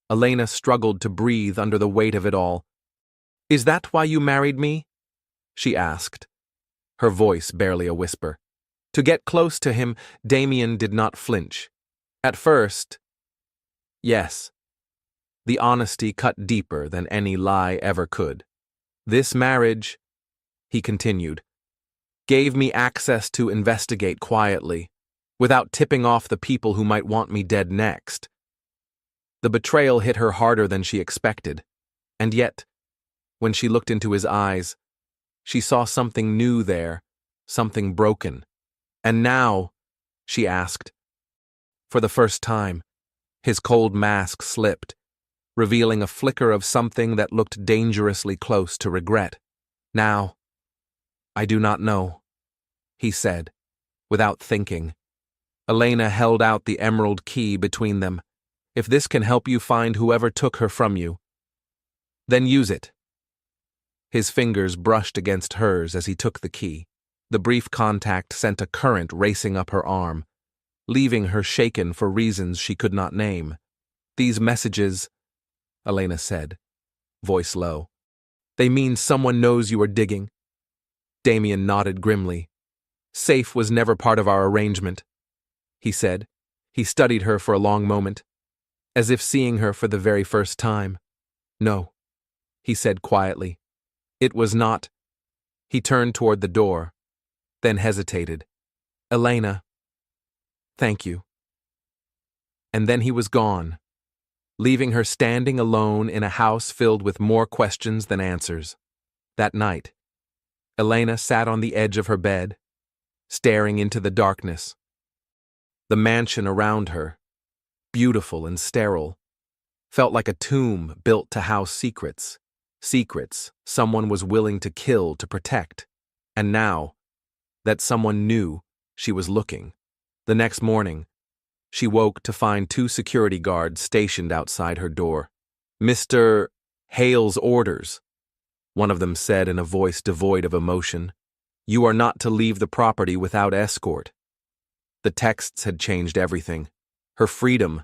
Elena struggled to breathe under the weight of it all. "Is that why you married me?" she asked, her voice barely a whisper. To get close to him, Damien did not flinch. At first, yes. The honesty cut deeper than any lie ever could. "This marriage," he continued, "gave me access to investigate quietly, without tipping off the people who might want me dead next." The betrayal hit her harder than she expected, and yet, when she looked into his eyes, she saw something new there, something broken. "And now?" she asked. For the first time, his cold mask slipped, revealing a flicker of something that looked dangerously close to regret. "Now, I do not know," he said, without thinking. Elena held out the emerald key between them. "If this can help you find whoever took her from you, then use it." His fingers brushed against hers as he took the key. The brief contact sent a current racing up her arm, leaving her shaken for reasons she could not name. "These messages," Elena said, voice low. "They mean someone knows you are digging." Damien nodded grimly. "Safe was never part of our arrangement," he said. He studied her for a long moment, as if seeing her for the very first time. "No," he said quietly. "It was not." He turned toward the door, then hesitated. "Elena, thank you." And then he was gone, leaving her standing alone in a house filled with more questions than answers. That night, Elena sat on the edge of her bed, staring into the darkness. The mansion around her, beautiful and sterile, felt like a tomb built to house secrets. Secrets someone was willing to kill to protect. And now, that someone knew, she was looking. The next morning, she woke to find 2 security guards stationed outside her door. "Mr. Hale's orders," one of them said in a voice devoid of emotion. "You are not to leave the property without escort." The texts had changed everything. Her freedom,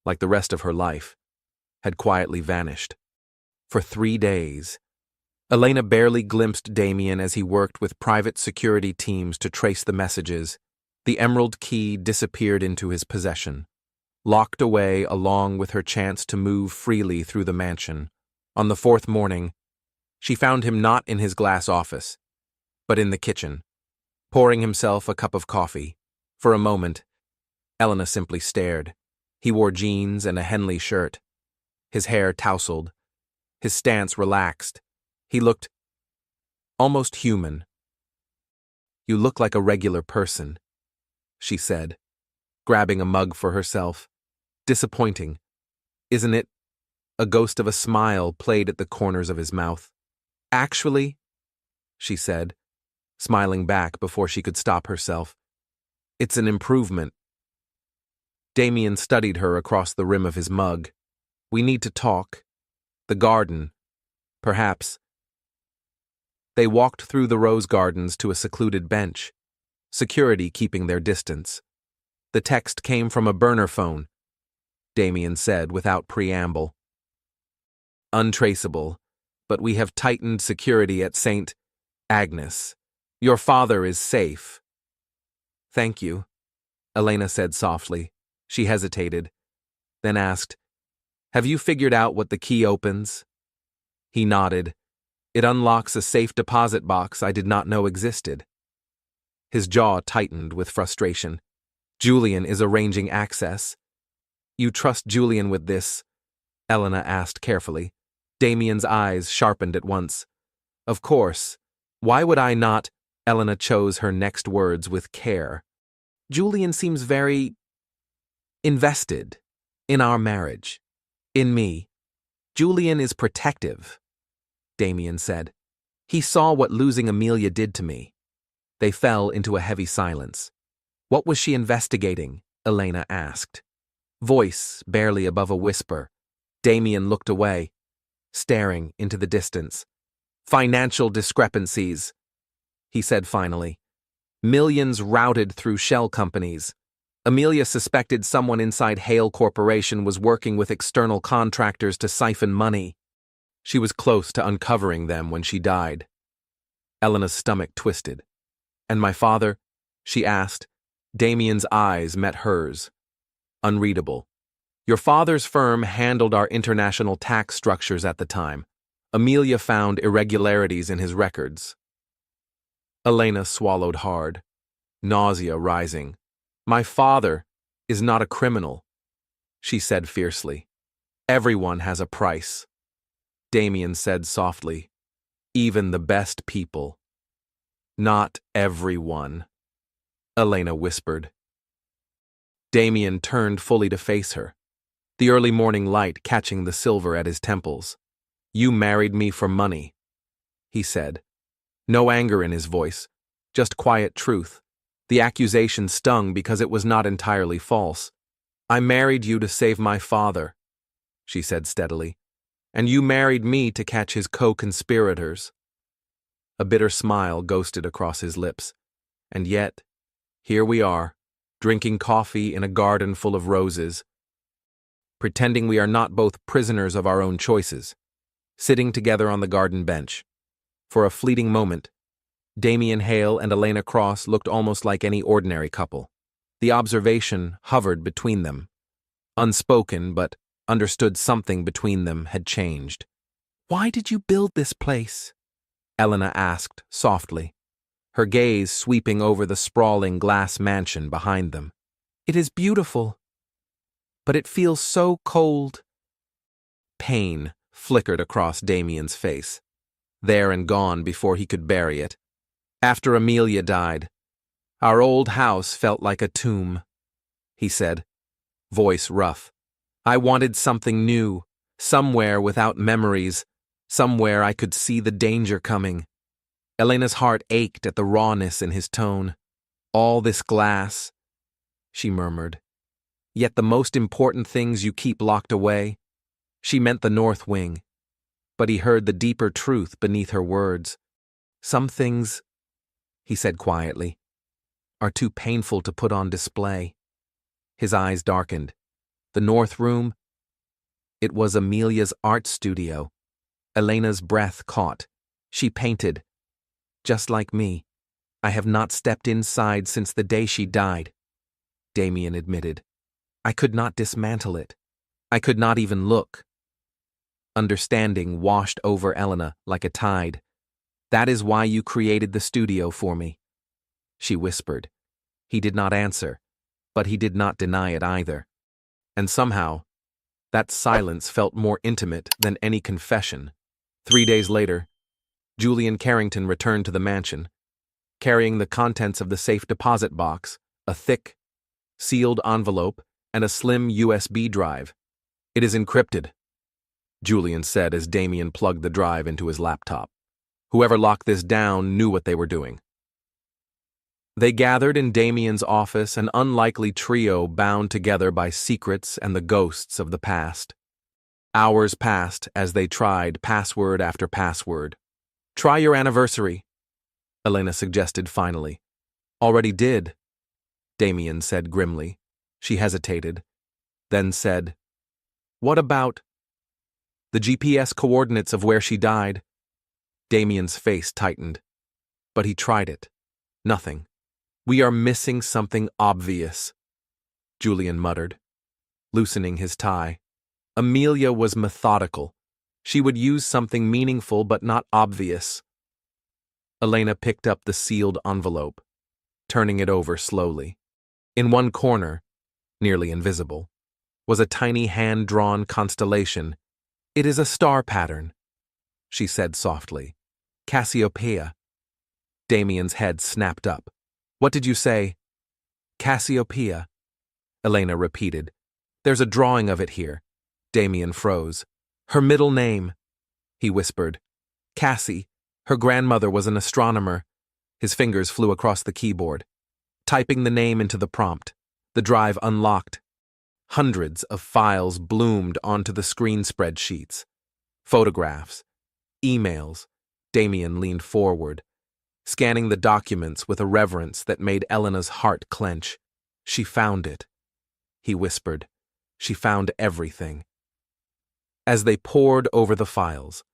like the rest of her life, had quietly vanished. For 3 days, Elena barely glimpsed Damien as he worked with private security teams to trace the messages. The emerald key disappeared into his possession, locked away along with her chance to move freely through the mansion. On the 4th morning, she found him not in his glass office, but in the kitchen, pouring himself a cup of coffee. For a moment, Elena simply stared. He wore jeans and a Henley shirt, his hair tousled, his stance relaxed. He looked almost human. "You look like a regular person," she said, grabbing a mug for herself. "Disappointing, isn't it?" A ghost of a smile played at the corners of his mouth. "Actually," she said, smiling back before she could stop herself. It's an improvement. Damien studied her across the rim of his mug. We need to talk. The garden. Perhaps. They walked through the rose gardens to a secluded bench, security keeping their distance. The text came from a burner phone, Damien said without preamble. Untraceable, but we have tightened security at St. Agnes. Your father is safe. Thank you, Elena said softly. She hesitated, then asked, Have you figured out what the key opens? He nodded. It unlocks a safe deposit box I did not know existed. His jaw tightened with frustration. Julian is arranging access. You trust Julian with this? Elena asked carefully. Damien's eyes sharpened at once. Of course. Why would I not? Elena chose her next words with care. Julian seems very invested in our marriage. In me. Julian is protective, Damien said. He saw what losing Amelia did to me. They fell into a heavy silence. What was she investigating? Elena asked. Voice barely above a whisper. Damien looked away, staring into the distance. Financial discrepancies, he said finally. Millions routed through shell companies. Amelia suspected someone inside Hale Corporation was working with external contractors to siphon money. She was close to uncovering them when she died. Elena's stomach twisted. And my father? She asked. Damien's eyes met hers. Unreadable. Your father's firm handled our international tax structures at the time. Amelia found irregularities in his records. Elena swallowed hard, nausea rising. My father is not a criminal, she said fiercely. Everyone has a price. Damien said softly. Even the best people. Not everyone, Elena whispered. Damien turned fully to face her, the early morning light catching the silver at his temples. You married me for money, he said. No anger in his voice, just quiet truth. The accusation stung because it was not entirely false. I married you to save my father, she said steadily, and you married me to catch his co-conspirators. A bitter smile ghosted across his lips. And yet, here we are, drinking coffee in a garden full of roses, pretending we are not both prisoners of our own choices, sitting together on the garden bench. For a fleeting moment, Damien Hale and Elena Cross looked almost like any ordinary couple. The observation hovered between them. Unspoken, but understood something between them had changed. Why did you build this place? Elena asked softly, her gaze sweeping over the sprawling glass mansion behind them. It is beautiful, but it feels so cold. Pain flickered across Damien's face, there and gone before he could bury it. After Amelia died, our old house felt like a tomb, he said, voice rough. I wanted something new, somewhere without memories, somewhere I could see the danger coming. Elena's heart ached at the rawness in his tone. All this glass, she murmured. Yet the most important things you keep locked away. She meant the north wing, but he heard the deeper truth beneath her words. Some things, he said quietly, are too painful to put on display. His eyes darkened. The north room? It was Amelia's art studio. Elena's breath caught. She painted. Just like me. I have not stepped inside since the day she died, Damien admitted. I could not dismantle it. I could not even look. Understanding washed over Elena like a tide. That is why you created the studio for me, she whispered. He did not answer, but he did not deny it either. And somehow, that silence felt more intimate than any confession. 3 days later, Julian Carrington returned to the mansion, carrying the contents of the safe deposit box, a thick, sealed envelope, and a slim USB drive. It is encrypted, Julian said as Damien plugged the drive into his laptop. Whoever locked this down knew what they were doing. They gathered in Damien's office, an unlikely trio bound together by secrets and the ghosts of the past. Hours passed as they tried password after password. "Try your anniversary," Elena suggested finally. "Already did," Damien said grimly. She hesitated, then said, "What about the GPS coordinates of where she died?" Damien's face tightened. But he tried it. Nothing. "We are missing something obvious," Julian muttered, loosening his tie. Amelia was methodical. She would use something meaningful but not obvious. Elena picked up the sealed envelope, turning it over slowly. In one corner, nearly invisible, was a tiny hand-drawn constellation. "It is a star pattern," she said softly. "Cassiopeia." Damien's head snapped up. "What did you say?" "Cassiopeia," Elena repeated. "There's a drawing of it here." Damien froze. "Her middle name," he whispered. "Cassie. Her grandmother was an astronomer." His fingers flew across the keyboard, typing the name into the prompt. The drive unlocked. Hundreds of files bloomed onto the screen spreadsheets. Photographs, emails. Damien leaned forward, scanning the documents with a reverence that made Elena's heart clench. "She found it," he whispered. "She found everything." As they pored over the files,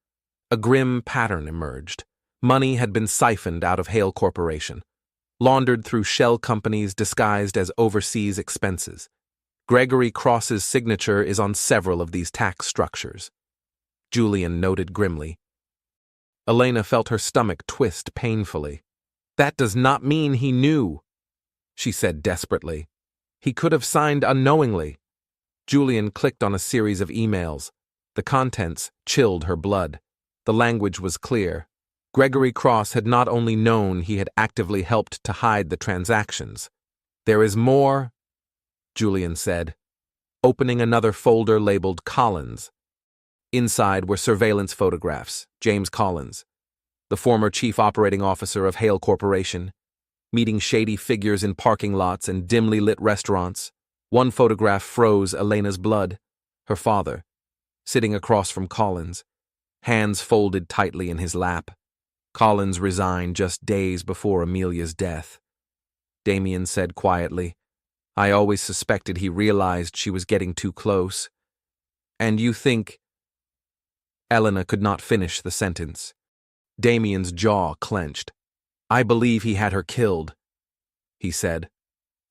a grim pattern emerged. Money had been siphoned out of Hale Corporation, laundered through shell companies disguised as overseas expenses. Gregory Cross's signature is on several of these tax structures, Julian noted grimly. Elena felt her stomach twist painfully. "That does not mean he knew," she said desperately. "He could have signed unknowingly." Julian clicked on a series of emails. The contents chilled her blood. The language was clear. Gregory Cross had not only known, he had actively helped to hide the transactions. "There is more," Julian said, opening another folder labeled Collins. Inside were surveillance photographs. James Collins, the former chief operating officer of Hale Corporation, meeting shady figures in parking lots and dimly lit restaurants. One photograph froze Elena's blood. Her father, sitting across from Collins, hands folded tightly in his lap. Collins resigned just days before Amelia's death. Damien said quietly, "I always suspected he realized she was getting too close." "And you think—" Elena could not finish the sentence. Damien's jaw clenched. "I believe he had her killed," he said,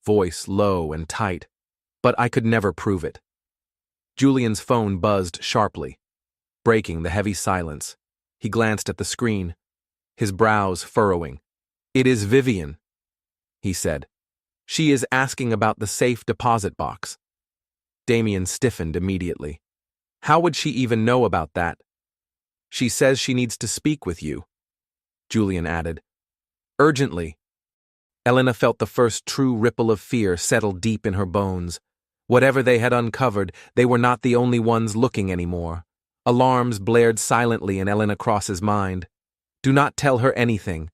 voice low and tight. "But I could never prove it." Julian's phone buzzed sharply, breaking the heavy silence. He glanced at the screen, his brows furrowing. "It is Vivian," he said. "She is asking about the safe deposit box." Damien stiffened immediately. "How would she even know about that?" "She says she needs to speak with you," Julian added. "Urgently." Elena felt the first true ripple of fear settle deep in her bones. Whatever they had uncovered, they were not the only ones looking anymore. Alarms blared silently in Elena Cross's mind. "Do not tell her anything,"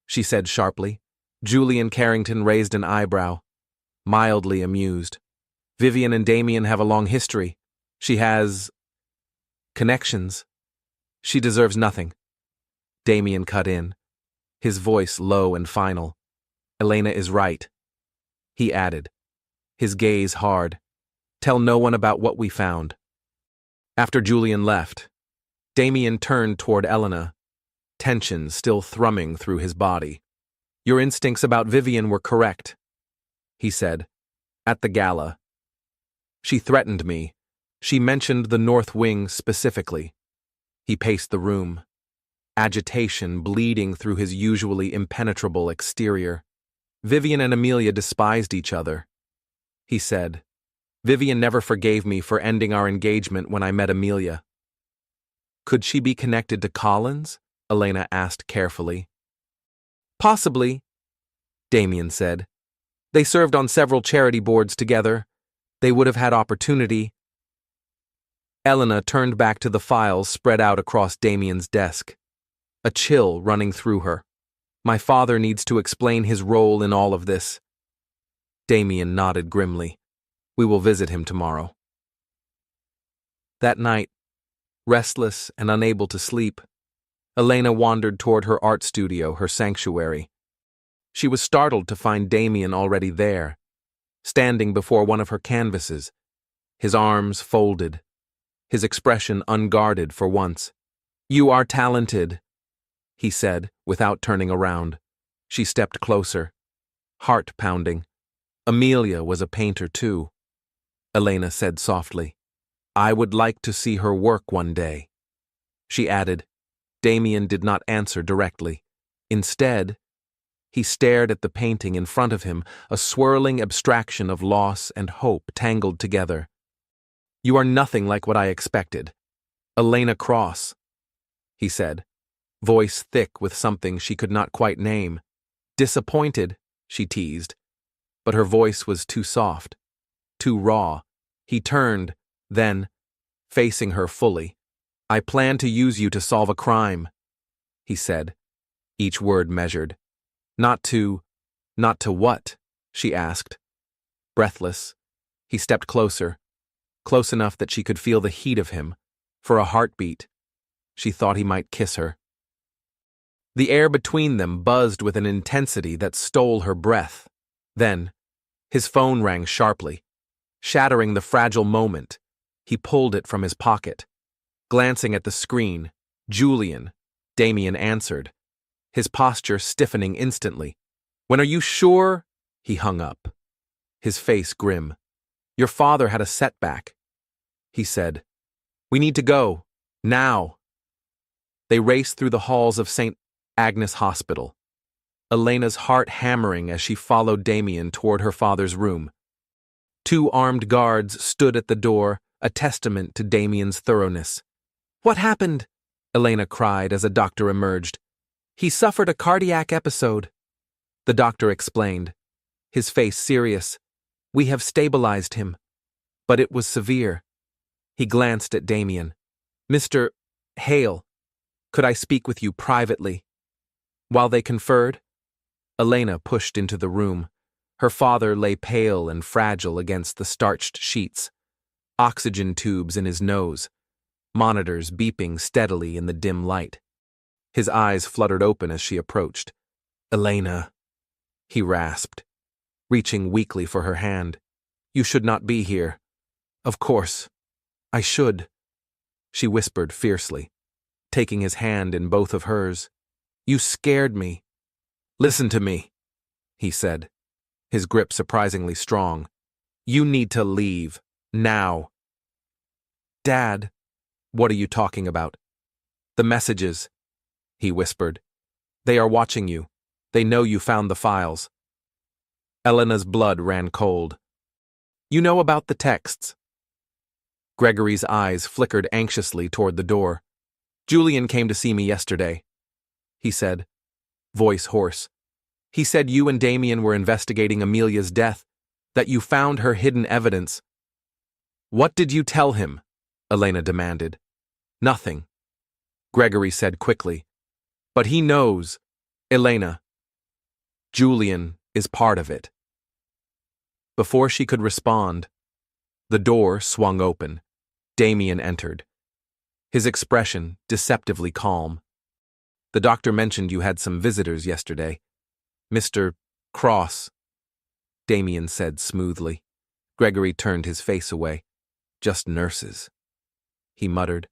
she said sharply. Julian Carrington raised an eyebrow, mildly amused. "Vivian and Damien have a long history. She has connections. She deserves nothing." Damien cut in, his voice low and final. "Elena is right," he added, his gaze hard. "Tell no one about what we found." After Julian left, Damien turned toward Elena, tension still thrumming through his body. "Your instincts about Vivian were correct," he said, "at the gala. She threatened me. She mentioned the North Wing specifically." He paced the room, agitation bleeding through his usually impenetrable exterior. "Vivian and Amelia despised each other," he said. "Vivian never forgave me for ending our engagement when I met Amelia." "Could she be connected to Collins?" Elena asked carefully. "Possibly," Damien said. "They served on several charity boards together. They would have had opportunity." Elena turned back to the files spread out across Damien's desk, a chill running through her. My father needs to explain his role in all of this. Damien nodded grimly. We will visit him tomorrow. That night, restless and unable to sleep, Elena wandered toward her art studio, her sanctuary. She was startled to find Damien already there, standing before one of her canvases, his arms folded, his expression unguarded for once. You are talented, he said, without turning around. She stepped closer, heart pounding. Amelia was a painter too. Elena said softly, I would like to see her work one day. She added. Damien did not answer directly. Instead, he stared at the painting in front of him, a swirling abstraction of loss and hope tangled together. You are nothing like what I expected. Elena Cross, he said, voice thick with something she could not quite name. Disappointed, she teased, but her voice was too soft, too raw. He turned, then, facing her fully. I plan to use you to solve a crime, he said, each word measured. Not to what? She asked. Breathless, he stepped closer, close enough that she could feel the heat of him. For a heartbeat, she thought he might kiss her. The air between them buzzed with an intensity that stole her breath. Then, his phone rang sharply. Shattering the fragile moment, he pulled it from his pocket. Glancing at the screen, Julian, Damien answered, his posture stiffening instantly. When are you sure? He hung up, his face grim. Your father had a setback, he said. We need to go, now. They raced through the halls of St. Agnes Hospital, Elena's heart hammering as she followed Damien toward her father's room. 2 armed guards stood at the door, a testament to Damien's thoroughness. What happened? Elena cried as a doctor emerged. He suffered a cardiac episode, the doctor explained, his face serious. We have stabilized him, but it was severe. He glanced at Damien. Mr. Hale, could I speak with you privately? While they conferred, Elena pushed into the room. Her father lay pale and fragile against the starched sheets, oxygen tubes in his nose, monitors beeping steadily in the dim light. His eyes fluttered open as she approached. Elena, he rasped, reaching weakly for her hand. You should not be here. Of course, I should, she whispered fiercely, taking his hand in both of hers. You scared me. Listen to me, he said, his grip surprisingly strong. You need to leave, now. Dad, what are you talking about? The messages, he whispered. They are watching you. They know you found the files. Elena's blood ran cold. You know about the texts. Gregory's eyes flickered anxiously toward the door. Julian came to see me yesterday, he said, voice hoarse. He said you and Damien were investigating Amelia's death, that you found her hidden evidence. What did you tell him? Elena demanded. Nothing, Gregory said quickly. But he knows, Elena. Julian is part of it. Before she could respond, the door swung open. Damien entered, his expression deceptively calm. The doctor mentioned you had some visitors yesterday. Mr. Cross, Damien said smoothly. Gregory turned his face away. Just nurses, he muttered.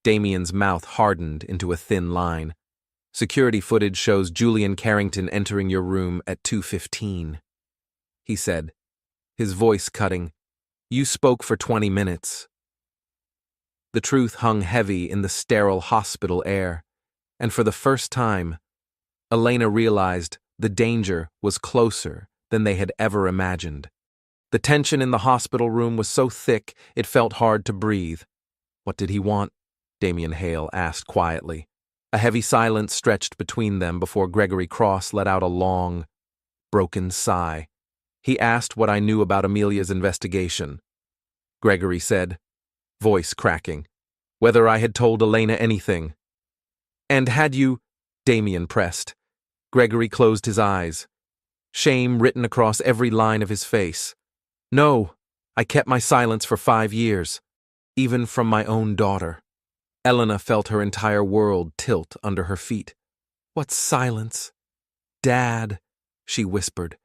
Damien's mouth hardened into a thin line. Security footage shows Julian Carrington entering your room at 2:15, he said, his voice cutting. You spoke for 20 minutes. The truth hung heavy in the sterile hospital air, and for the first time, Elena realized the danger was closer than they had ever imagined. The tension in the hospital room was so thick it felt hard to breathe. What did he want? Damien Hale asked quietly. A heavy silence stretched between them before Gregory Cross let out a long, broken sigh. He asked what I knew about Amelia's investigation. Gregory said, voice cracking, whether I had told Elena anything. And had you, Damien pressed, Gregory closed his eyes, shame written across every line of his face. No, I kept my silence for 5 years, even from my own daughter. Elena felt her entire world tilt under her feet. What silence? Dad, she whispered.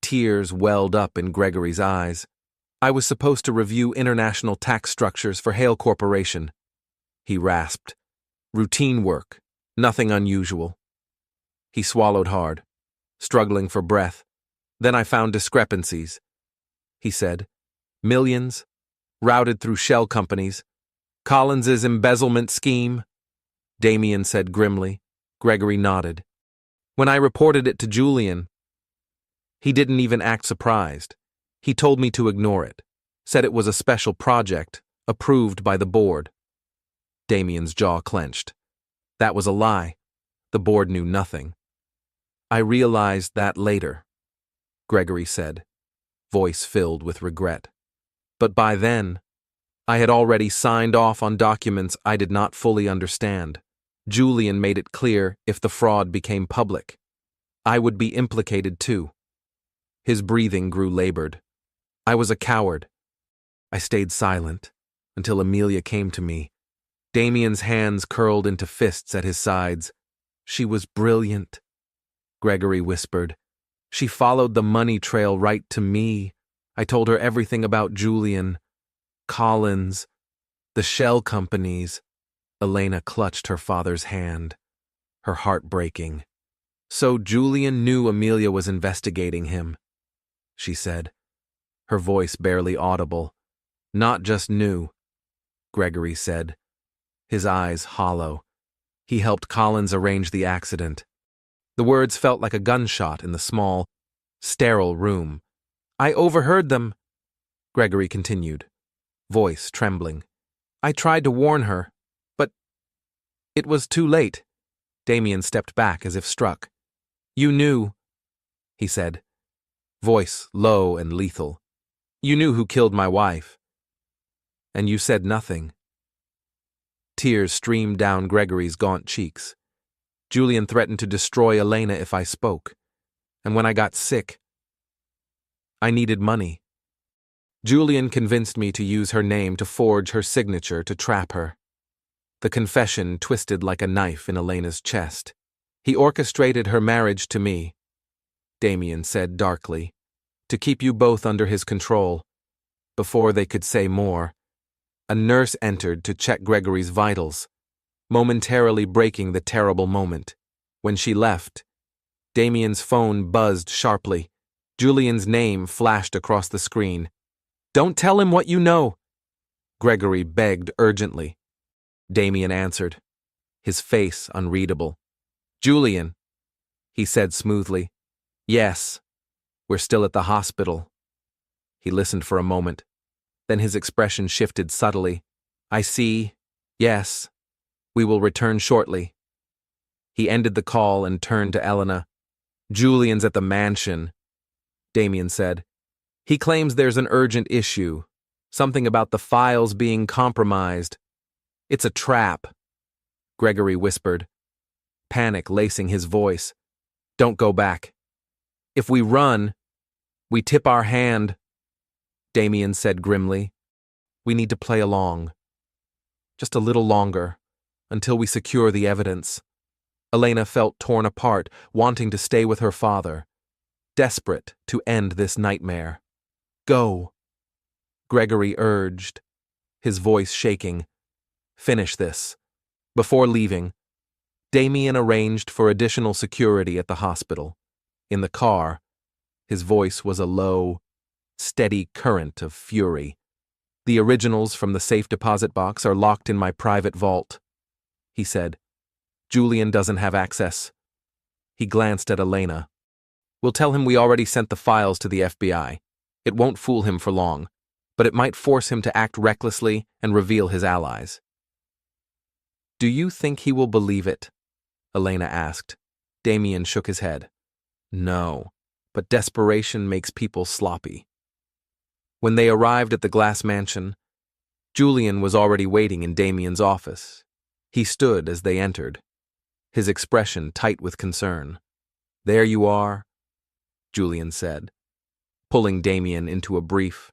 Tears welled up in Gregory's eyes. I was supposed to review international tax structures for Hale Corporation. He rasped. Routine work, nothing unusual. He swallowed hard, struggling for breath. Then I found discrepancies, he said. Millions, routed through shell companies. Collins's embezzlement scheme, Damien said grimly. Gregory nodded. When I reported it to Julian, he didn't even act surprised. He told me to ignore it, said it was a special project, approved by the board. Damien's jaw clenched. That was a lie. The board knew nothing. I realized that later, Gregory said, voice filled with regret. But by then, I had already signed off on documents I did not fully understand. Julian made it clear if the fraud became public, I would be implicated too. His breathing grew labored. I was a coward. I stayed silent until Amelia came to me. Damien's hands curled into fists at his sides. She was brilliant, Gregory whispered. She followed the money trail right to me. I told her everything about Julian, Collins, the shell companies. Elena clutched her father's hand, her heart breaking. So Julian knew Amelia was investigating him, she said, her voice barely audible. Not just knew, Gregory said, his eyes hollow. He helped Collins arrange the accident. The words felt like a gunshot in the small, sterile room. I overheard them, Gregory continued, voice trembling. I tried to warn her, but it was too late. Damien stepped back as if struck. You knew, he said, voice low and lethal. You knew who killed my wife. And you said nothing. Tears streamed down Gregory's gaunt cheeks. Julian threatened to destroy Elena if I spoke. And when I got sick, I needed money. Julian convinced me to use her name to forge her signature to trap her. The confession twisted like a knife in Elena's chest. He orchestrated her marriage to me, Damien said darkly, to keep you both under his control. Before they could say more, a nurse entered to check Gregory's vitals, momentarily breaking the terrible moment. When she left, Damien's phone buzzed sharply. Julian's name flashed across the screen. Don't tell him what you know, Gregory begged urgently. Damien answered, his face unreadable. Julian, he said smoothly. Yes, we're still at the hospital. He listened for a moment. Then his expression shifted subtly. I see. Yes, we will return shortly. He ended the call and turned to Elena. Julian's at the mansion, Damien said. He claims there's an urgent issue, something about the files being compromised. It's a trap, Gregory whispered, panic lacing his voice. Don't go back. If we run, we tip our hand, Damien said grimly. We need to play along. Just a little longer, until we secure the evidence. Elena felt torn apart, wanting to stay with her father, desperate to end this nightmare. Go, Gregory urged, his voice shaking. Finish this. Before leaving, Damien arranged for additional security at the hospital. In the car, his voice was a low, steady current of fury. The originals from the safe deposit box are locked in my private vault, he said. Julian doesn't have access. He glanced at Elena. We'll tell him we already sent the files to the FBI. It won't fool him for long, but it might force him to act recklessly and reveal his allies. Do you think he will believe it? Elena asked. Damien shook his head. No, but desperation makes people sloppy. When they arrived at the glass mansion, Julian was already waiting in Damien's office. He stood as they entered, his expression tight with concern. There you are, Julian said, pulling Damien into a brief,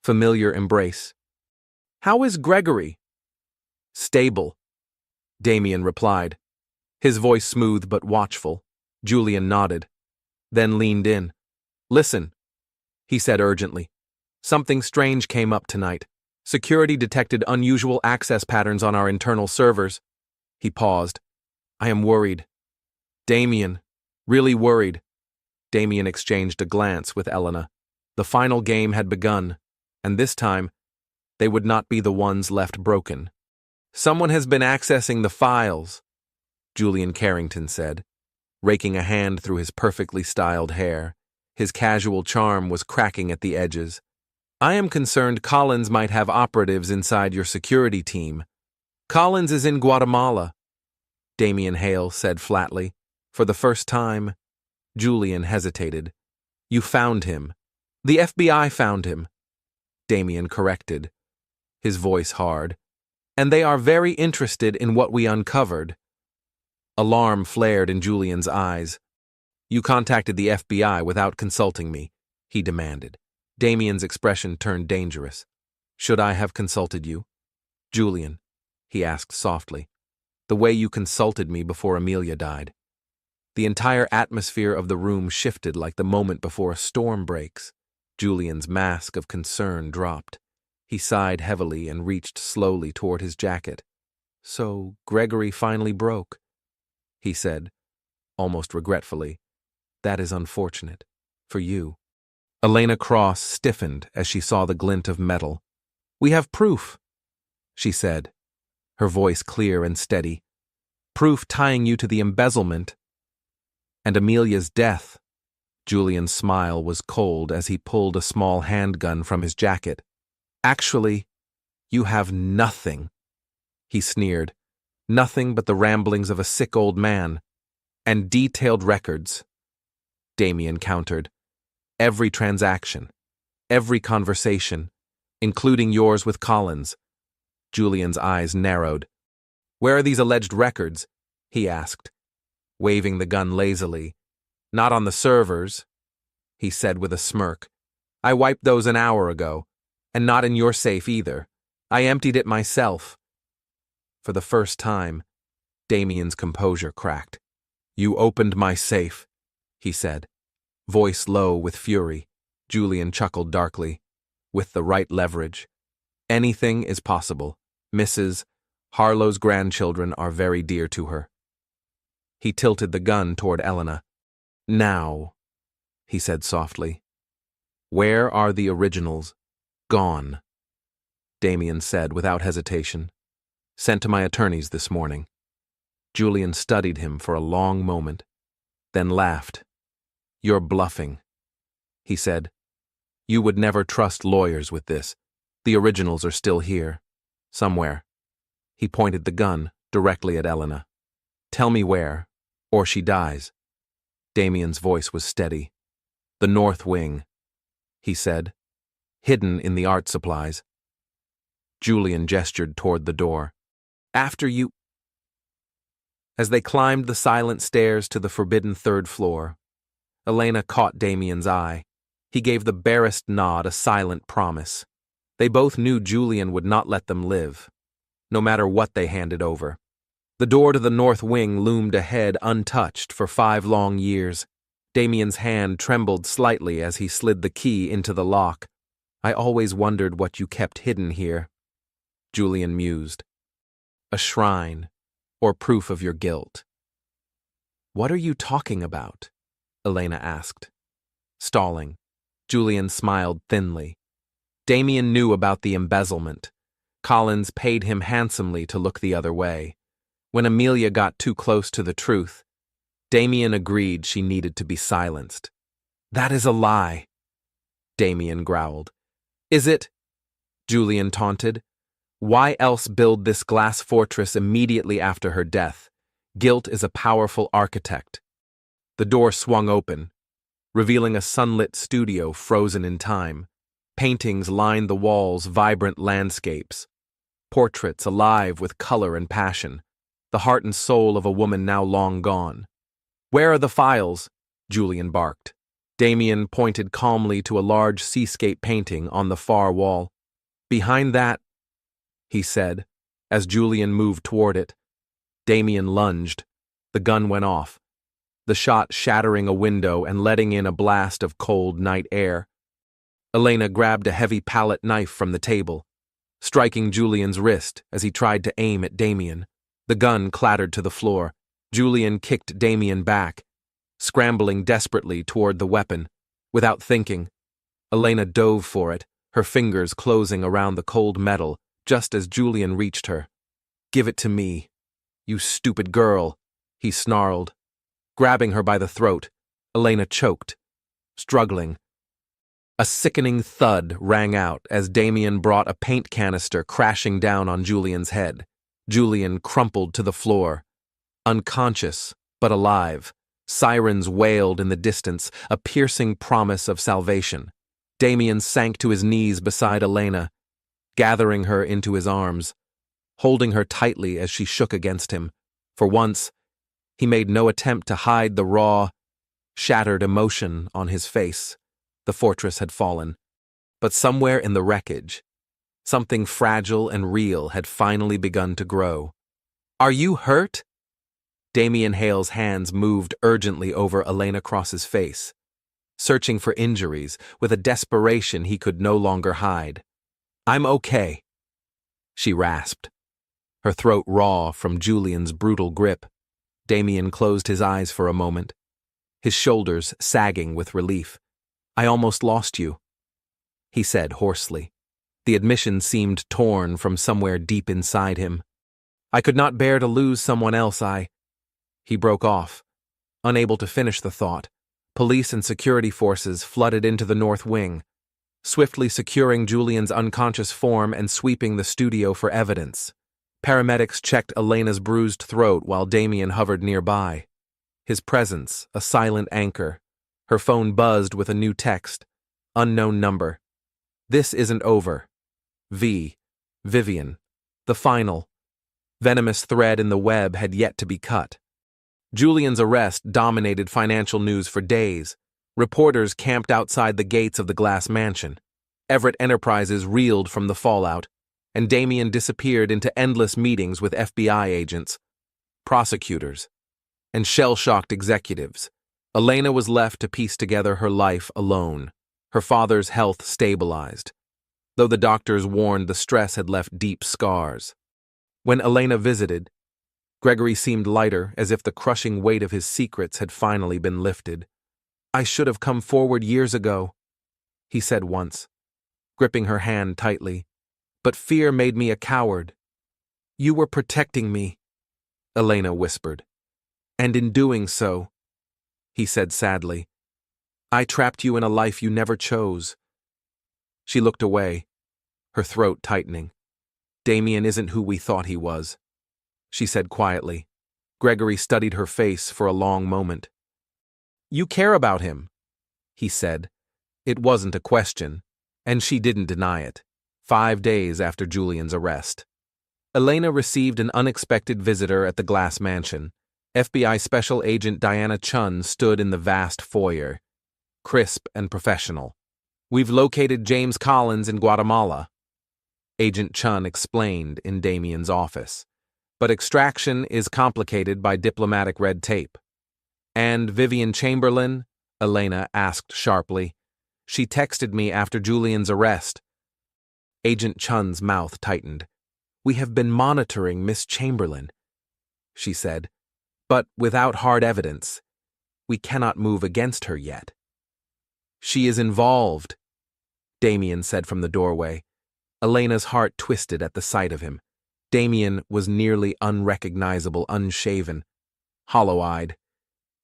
familiar embrace. How is Gregory? Stable, Damien replied, his voice smooth but watchful. Julian nodded, then leaned in. Listen, he said urgently. Something strange came up tonight. Security detected unusual access patterns on our internal servers. He paused. I am worried. Damien, really worried. Damien exchanged a glance with Elena. The final game had begun, and this time, they would not be the ones left broken. Someone has been accessing the files, Julian Carrington said, raking a hand through his perfectly styled hair. His casual charm was cracking at the edges. I am concerned Collins might have operatives inside your security team. Collins is in Guatemala, Damien Hale said flatly. For the first time, Julian hesitated. You found him. The FBI found him, Damien corrected, his voice hard. And they are very interested in what we uncovered. Alarm flared in Julian's eyes. You contacted the FBI without consulting me, he demanded. Damien's expression turned dangerous. Should I have consulted you? Julian, he asked softly, the way you consulted me before Amelia died. The entire atmosphere of the room shifted like the moment before a storm breaks. Julian's mask of concern dropped. He sighed heavily and reached slowly toward his jacket. So Gregory finally broke, he said, almost regretfully. That is unfortunate. For you. Elena Cross stiffened as she saw the glint of metal. We have proof, she said, her voice clear and steady. Proof tying you to the embezzlement and Amelia's death. Julian's smile was cold as he pulled a small handgun from his jacket. Actually, you have nothing, he sneered. Nothing but the ramblings of a sick old man. And detailed records, Damien countered. Every transaction, every conversation, including yours with Collins. Julian's eyes narrowed. Where are these alleged records? He asked, waving the gun lazily. Not on the servers, he said with a smirk. I wiped those an hour ago, and not in your safe either. I emptied it myself. For the first time, Damien's composure cracked. You opened my safe, he said, voice low with fury. Julian chuckled darkly. With the right leverage. Anything is possible. Mrs. Harlow's grandchildren are very dear to her. He tilted the gun toward Elena. Now, he said softly. Where are the originals? Gone, Damien said without hesitation. Sent to my attorneys this morning. Julian studied him for a long moment, then laughed. You're bluffing, he said. You would never trust lawyers with this. The originals are still here. Somewhere. He pointed the gun directly at Elena. Tell me where, or she dies. Damien's voice was steady. The North Wing, he said, hidden in the art supplies. Julian gestured toward the door. After you... As they climbed the silent stairs to the forbidden third floor, Elena caught Damien's eye. He gave the barest nod, a silent promise. They both knew Julian would not let them live, no matter what they handed over. The door to the North Wing loomed ahead untouched for 5 long years. Damien's hand trembled slightly as he slid the key into the lock. I always wondered what you kept hidden here, Julian mused. A shrine, or proof of your guilt. What are you talking about? Elena asked. Stalling, Julian smiled thinly. Damien knew about the embezzlement. Collins paid him handsomely to look the other way. When Amelia got too close to the truth, Damien agreed she needed to be silenced. That is a lie, Damien growled. Is it? Julian taunted. Why else build this glass fortress immediately after her death? Guilt is a powerful architect. The door swung open, revealing a sunlit studio frozen in time. Paintings lined the walls, vibrant landscapes. Portraits alive with color and passion. The heart and soul of a woman now long gone. Where are the files? Julian barked. Damien pointed calmly to a large seascape painting on the far wall. Behind that, he said, as Julian moved toward it. Damien lunged. The gun went off, the shot shattering a window and letting in a blast of cold night air. Elena grabbed a heavy palette knife from the table, striking Julian's wrist as he tried to aim at Damien. The gun clattered to the floor. Julian kicked Damien back, scrambling desperately toward the weapon. Without thinking, Elena dove for it, her fingers closing around the cold metal just as Julian reached her. "Give it to me, you stupid girl," he snarled. Grabbing her by the throat, Elena choked, struggling. A sickening thud rang out as Damien brought a paint canister crashing down on Julian's head. Julian crumpled to the floor, unconscious but alive. Sirens wailed in the distance, a piercing promise of salvation. Damien sank to his knees beside Elena, gathering her into his arms, holding her tightly as she shook against him. For once, he made no attempt to hide the raw, shattered emotion on his face. The fortress had fallen. But somewhere in the wreckage, something fragile and real had finally begun to grow. "Are you hurt?" Damien Hale's hands moved urgently over Elena Cross's face, searching for injuries with a desperation he could no longer hide. "I'm okay," she rasped, her throat raw from Julian's brutal grip. Damien closed his eyes for a moment, his shoulders sagging with relief. "I almost lost you," he said hoarsely. The admission seemed torn from somewhere deep inside him. "I could not bear to lose someone else. He broke off, unable to finish the thought. Police and security forces flooded into the north wing, swiftly securing Julian's unconscious form and sweeping the studio for evidence. Paramedics checked Elena's bruised throat while Damien hovered nearby, his presence a silent anchor. Her phone buzzed with a new text, unknown number. "This isn't over. Vivian. The final, venomous thread in the web had yet to be cut." Julian's arrest dominated financial news for days. Reporters camped outside the gates of the glass mansion. Everett Enterprises reeled from the fallout, and Damien disappeared into endless meetings with FBI agents, prosecutors, and shell-shocked executives. Elena was left to piece together her life alone. Her father's health stabilized, though the doctors warned the stress had left deep scars. When Elena visited, Gregory seemed lighter, as if the crushing weight of his secrets had finally been lifted. "I should have come forward years ago," he said once, gripping her hand tightly. "But fear made me a coward." "You were protecting me," Elena whispered. "And in doing so," he said sadly, "I trapped you in a life you never chose." She looked away, her throat tightening. "Damien isn't who we thought he was," she said quietly. Gregory studied her face for a long moment. "You care about him," he said. It wasn't a question, and she didn't deny it. 5 days after Julian's arrest, Elena received an unexpected visitor at the glass mansion. FBI Special Agent Diana Chun stood in the vast foyer, crisp and professional. "We've located James Collins in Guatemala," Agent Chun explained in Damien's office. "But extraction is complicated by diplomatic red tape." "And Vivian Chamberlain?" Elena asked sharply. "She texted me after Julian's arrest." Agent Chun's mouth tightened. "We have been monitoring Miss Chamberlain," she said, "but without hard evidence, we cannot move against her yet." "She is involved," Damien said from the doorway. Elena's heart twisted at the sight of him. Damien was nearly unrecognizable, unshaven, hollow-eyed,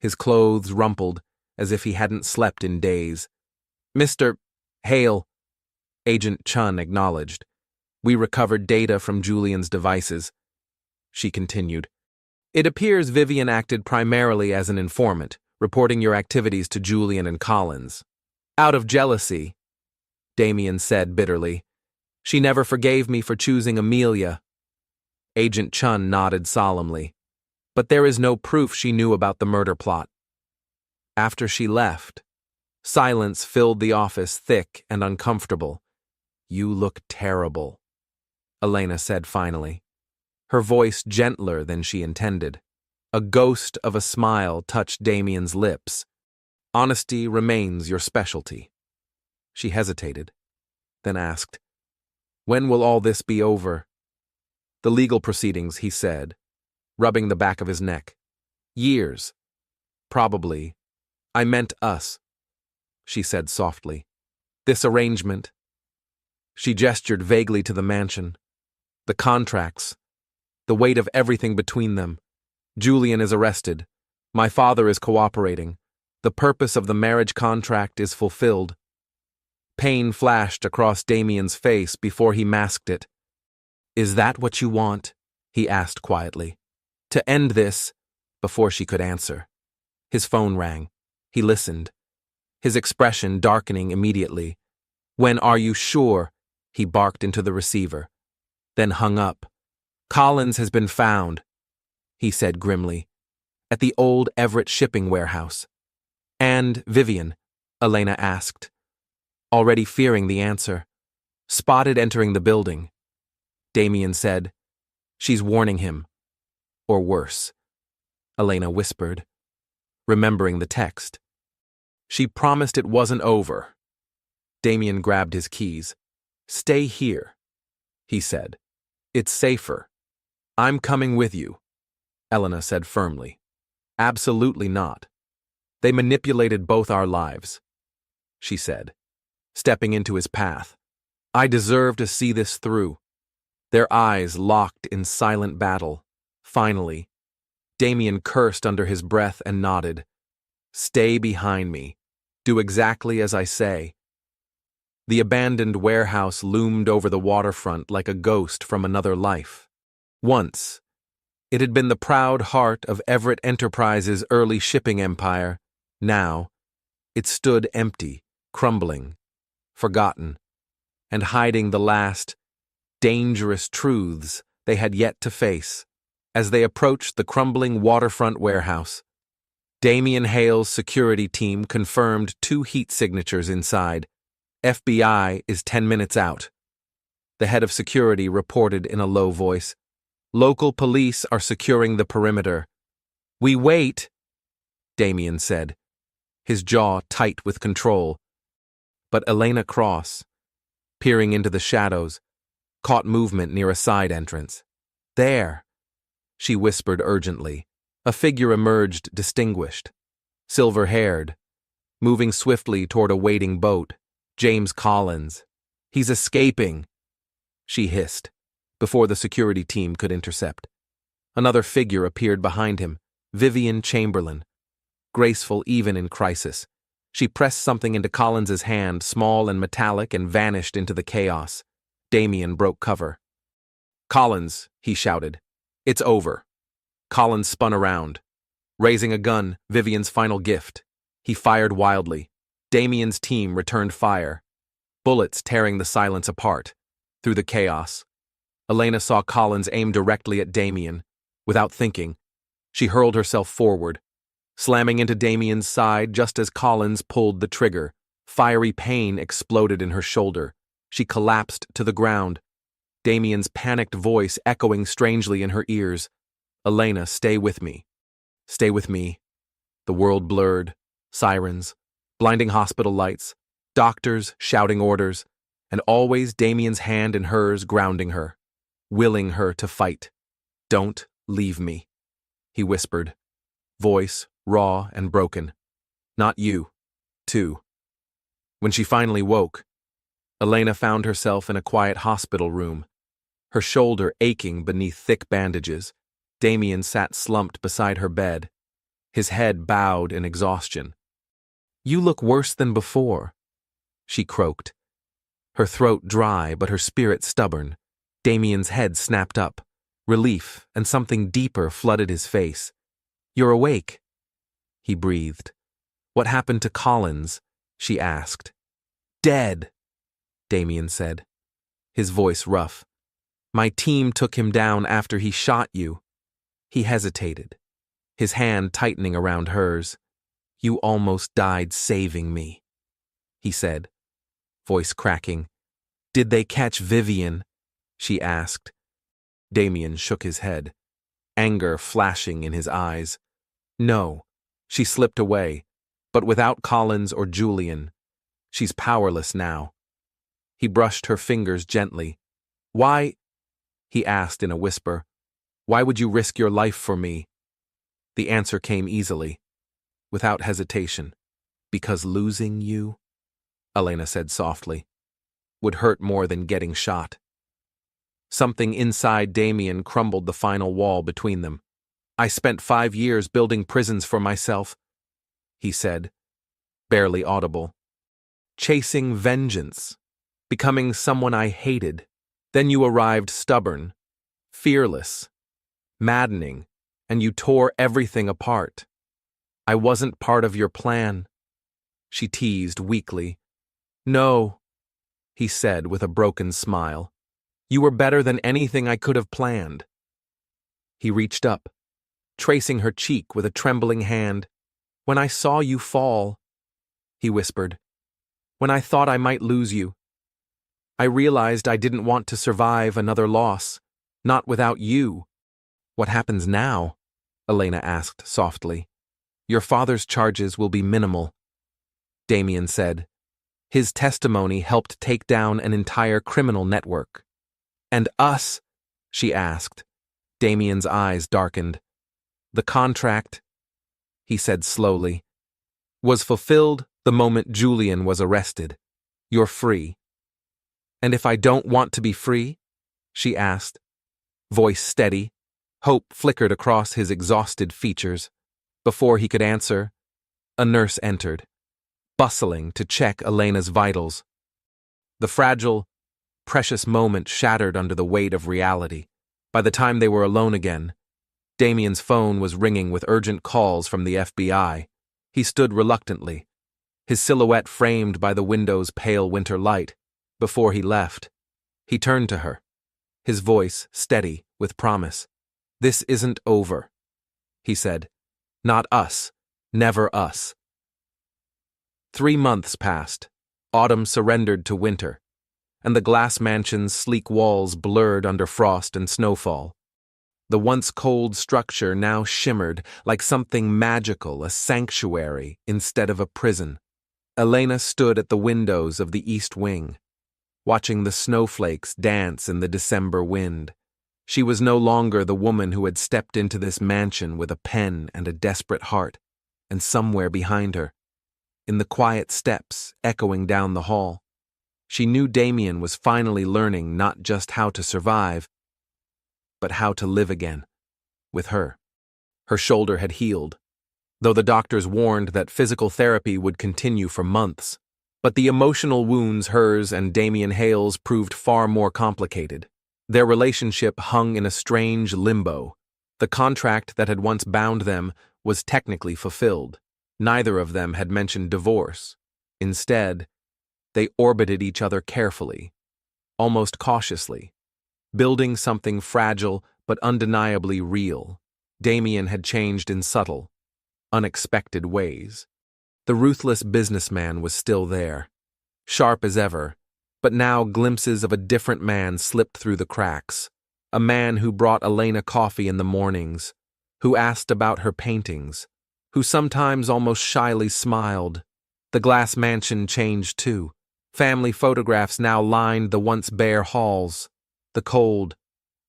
his clothes rumpled as if he hadn't slept in days. "Mr. Hale," Agent Chun acknowledged. "We recovered data from Julian's devices," she continued. "It appears Vivian acted primarily as an informant, reporting your activities to Julian and Collins. Out of jealousy," Damien said bitterly. "She never forgave me for choosing Amelia." Agent Chun nodded solemnly. "But there is no proof she knew about the murder plot." After she left, silence filled the office, thick and uncomfortable. "You look terrible," Elena said finally, her voice gentler than she intended. A ghost of a smile touched Damien's lips. "Honesty remains your specialty." She hesitated, then asked, "When will all this be over?" "The legal proceedings," he said, rubbing the back of his neck. "Years. Probably. I meant us," she said softly. "This arrangement." She gestured vaguely to the mansion. "The contracts. The weight of everything between them. Julian is arrested. My father is cooperating. The purpose of the marriage contract is fulfilled." Pain flashed across Damien's face before he masked it. "Is that what you want?" he asked quietly. "To end this?" Before she could answer, his phone rang. He listened, his expression darkening immediately. "When are you sure?" he barked into the receiver, then hung up. "Collins has been found," he said grimly, "at the old Everett shipping warehouse." "And Vivian?" Elena asked, already fearing the answer. "Spotted entering the building," Damien said. "She's warning him. Or worse," Elena whispered, remembering the text. "She promised it wasn't over." Damien grabbed his keys. "Stay here," he said. "It's safer." "I'm coming with you," Elena said firmly. "Absolutely not. They manipulated both our lives," she said, stepping into his path. "I deserve to see this through." Their eyes locked in silent battle. Finally, Damien cursed under his breath and nodded. "Stay behind me. Do exactly as I say." The abandoned warehouse loomed over the waterfront like a ghost from another life. Once, it had been the proud heart of Everett Enterprises' early shipping empire. Now, it stood empty, crumbling, forgotten, and hiding the last, dangerous truths they had yet to face. As they approached the crumbling waterfront warehouse, Damien Hale's security team confirmed 2 heat signatures inside. "FBI is 10 minutes out." The head of security reported in a low voice. "Local police are securing the perimeter." "We wait," Damien said, his jaw tight with control. But Elena Cross, peering into the shadows, caught movement near a side entrance. "There," she whispered urgently. A figure emerged distinguished, silver-haired, moving swiftly toward a waiting boat. "James Collins. He's escaping," she hissed, before the security team could intercept. Another figure appeared behind him, Vivian Chamberlain. Graceful even in crisis, she pressed something into Collins's hand, small and metallic, and vanished into the chaos. Damien broke cover. "Collins," he shouted. "It's over." Collins spun around, raising a gun, Vivian's final gift. He fired wildly. Damien's team returned fire, bullets tearing the silence apart. Through the chaos, Elena saw Collins aim directly at Damien. Without thinking, she hurled herself forward, slamming into Damien's side just as Collins pulled the trigger. Fiery pain exploded in her shoulder. She collapsed to the ground, Damien's panicked voice echoing strangely in her ears. "Elena, stay with me. Stay with me." The world blurred, sirens, blinding hospital lights, doctors shouting orders, and always Damien's hand in hers grounding her, willing her to fight. "Don't leave me," he whispered, voice raw and broken. "Not you, too." When she finally woke, Elena found herself in a quiet hospital room, her shoulder aching beneath thick bandages. Damien sat slumped beside her bed, his head bowed in exhaustion. "You look worse than before," she croaked, her throat dry but her spirit stubborn. Damien's head snapped up. Relief and something deeper flooded his face. "You're awake," he breathed. "What happened to Collins?" she asked. "Dead," Damien said, his voice rough. "My team took him down after he shot you." He hesitated, his hand tightening around hers. You almost died saving me, he said, voice cracking. Did they catch Vivian? She asked. Damien shook his head, anger flashing in his eyes. No, she slipped away, but without Collins or Julian. She's powerless now. He brushed her fingers gently. Why? He asked in a whisper. Why would you risk your life for me? The answer came easily, without hesitation. Because losing you, Elena said softly, would hurt more than getting shot. Something inside Damien crumbled the final wall between them. I spent 5 years building prisons for myself, he said, barely audible. Chasing vengeance, becoming someone I hated. Then you arrived stubborn, fearless, maddening, and you tore everything apart. I wasn't part of your plan, she teased weakly. No, he said with a broken smile. You were better than anything I could have planned. He reached up, tracing her cheek with a trembling hand. When I saw you fall, he whispered, when I thought I might lose you, I realized I didn't want to survive another loss, not without you. What happens now? Elena asked softly. Your father's charges will be minimal, Damien said. His testimony helped take down an entire criminal network. And us? She asked. Damien's eyes darkened. The contract, he said slowly, was fulfilled the moment Julian was arrested. You're free. And if I don't want to be free? She asked. Voice steady, hope flickered across his exhausted features. Before he could answer, a nurse entered, bustling to check Elena's vitals. The fragile, precious moment shattered under the weight of reality. By the time they were alone again, Damien's phone was ringing with urgent calls from the FBI. He stood reluctantly, his silhouette framed by the window's pale winter light. Before he left, he turned to her, his voice steady with promise. This isn't over, he said. Not us. Never us. 3 months passed. Autumn surrendered to winter, and the glass mansion's sleek walls blurred under frost and snowfall. The once cold structure now shimmered like something magical, a sanctuary instead of a prison. Elena stood at the windows of the east wing, watching the snowflakes dance in the December wind. She was no longer the woman who had stepped into this mansion with a pen and a desperate heart, and somewhere behind her, in the quiet steps echoing down the hall, she knew Damien was finally learning not just how to survive, but how to live again, with her. Her shoulder had healed, though the doctors warned that physical therapy would continue for months. But the emotional wounds hers and Damien Hale's proved far more complicated. Their relationship hung in a strange limbo. The contract that had once bound them was technically fulfilled. Neither of them had mentioned divorce. Instead, they orbited each other carefully, almost cautiously, building something fragile but undeniably real. Damien had changed in subtle, unexpected ways. The ruthless businessman was still there, sharp as ever, but now glimpses of a different man slipped through the cracks. A man who brought Elena coffee in the mornings, who asked about her paintings, who sometimes almost shyly smiled. The glass mansion changed too. Family photographs now lined the once bare halls. The cold,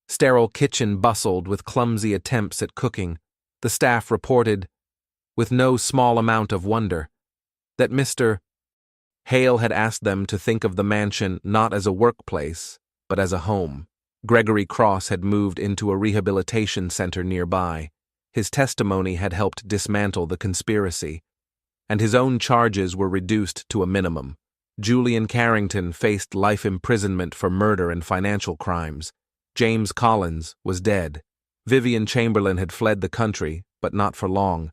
sterile kitchen bustled with clumsy attempts at cooking. The staff reported, with no small amount of wonder, that Mr. Hale had asked them to think of the mansion not as a workplace, but as a home. Gregory Cross had moved into a rehabilitation center nearby. His testimony had helped dismantle the conspiracy, and his own charges were reduced to a minimum. Julian Carrington faced life imprisonment for murder and financial crimes. James Collins was dead. Vivian Chamberlain had fled the country, but not for long.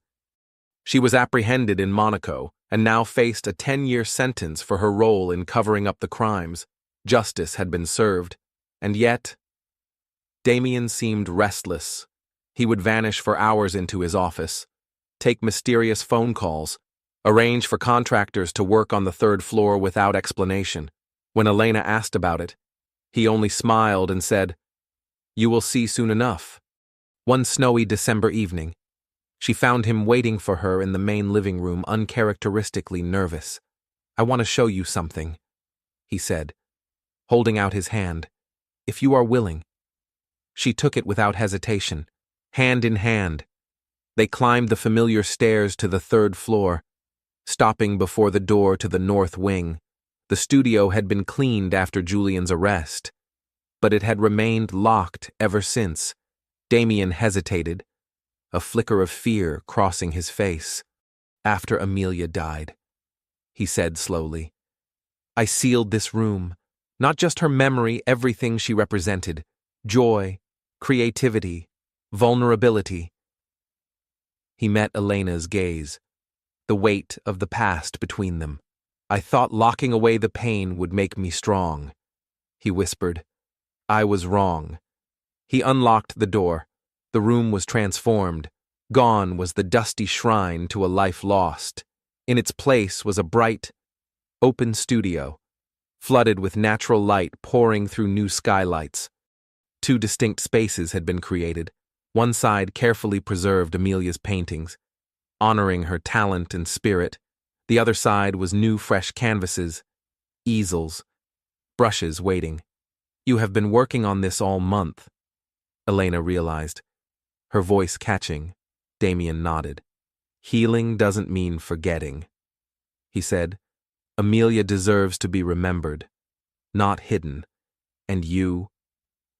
She was apprehended in Monaco and now faced a 10-year sentence for her role in covering up the crimes. Justice had been served, and yet, Damien seemed restless. He would vanish for hours into his office, take mysterious phone calls, Arrange for contractors to work on the third floor without explanation. When Elena asked about it, he only smiled and said, "You will see soon enough." One snowy December evening, she found him waiting for her in the main living room, uncharacteristically nervous. "I want to show you something," he said, holding out his hand. "If you are willing." She took it without hesitation. Hand in hand, they climbed the familiar stairs to the third floor, stopping before the door to the north wing. The studio had been cleaned after Julian's arrest, but it had remained locked ever since. Damien hesitated, a flicker of fear crossing his face. "After Amelia died," he said slowly, "I sealed this room, not just her memory, everything she represented: joy, creativity, vulnerability." He met Elena's gaze, the weight of the past between them. "I thought locking away the pain would make me strong," he whispered. "I was wrong." He unlocked the door. The room was transformed. Gone was the dusty shrine to a life lost. In its place was a bright, open studio, flooded with natural light pouring through new skylights. Two distinct spaces had been created. One side carefully preserved Amelia's paintings, honoring her talent and spirit. The other side was new, fresh canvases, easels, brushes waiting. "You have been working on this all month," Elena realized, her voice catching. Damien nodded. "Healing doesn't mean forgetting," he said. "Amelia deserves to be remembered, not hidden. And you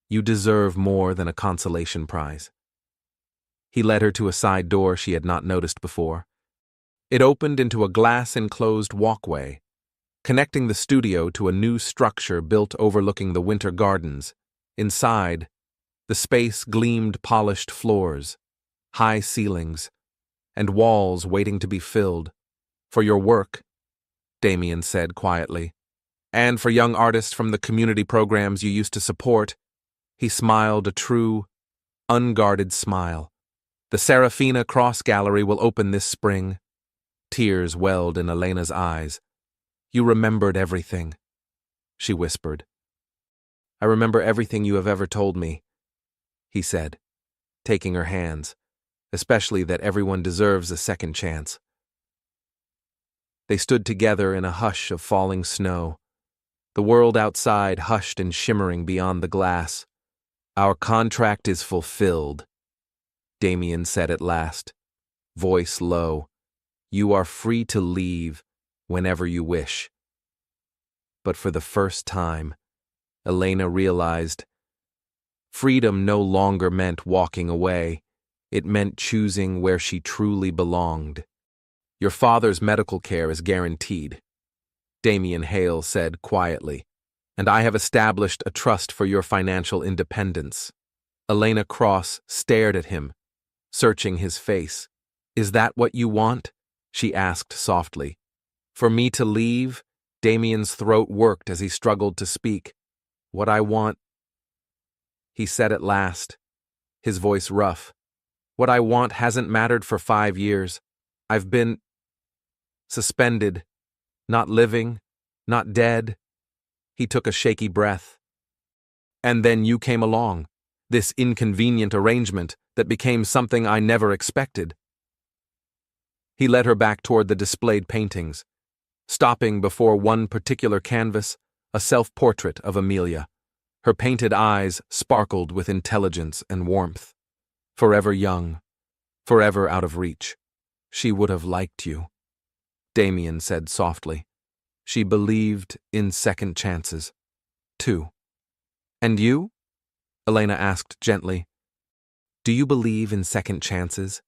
deserve more than a consolation prize." He led her to a side door she had not noticed before. It opened into a glass-enclosed walkway, connecting the studio to a new structure built overlooking the winter gardens. Inside, the space gleamed polished floors, high ceilings, and walls waiting to be filled. "For your work," Damien said quietly, "and for young artists from the community programs you used to support." He smiled, a true, unguarded smile. "The Serafina Cross Gallery will open this spring." Tears welled in Elena's eyes. "You remembered everything," she whispered. "I remember everything you have ever told me," he said, taking her hands, "especially that everyone deserves a second chance." They stood together in a hush of falling snow, the world outside hushed and shimmering beyond the glass. "Our contract is fulfilled," Damien said at last, voice low. "You are free to leave whenever you wish." But for the first time, Elena realized freedom no longer meant walking away. It meant choosing where she truly belonged. "Your father's medical care is guaranteed," Damien Hale said quietly, "and I have established a trust for your financial independence." Elena Cross stared at him, searching his face. "Is that what you want?" she asked softly. "For me to leave?" Damien's throat worked as he struggled to speak. "What I want," he said at last, his voice rough. "What I want hasn't mattered for 5 years. I've been suspended, not living, not dead." He took a shaky breath. "And then you came along, this inconvenient arrangement that became something I never expected." He led her back toward the displayed paintings, stopping before one particular canvas, a self-portrait of Amelia. Her painted eyes sparkled with intelligence and warmth. "Forever young, forever out of reach. She would have liked you," Damien said softly. "She believed in second chances, too." "And you?" Elena asked gently. "Do you believe in second chances?"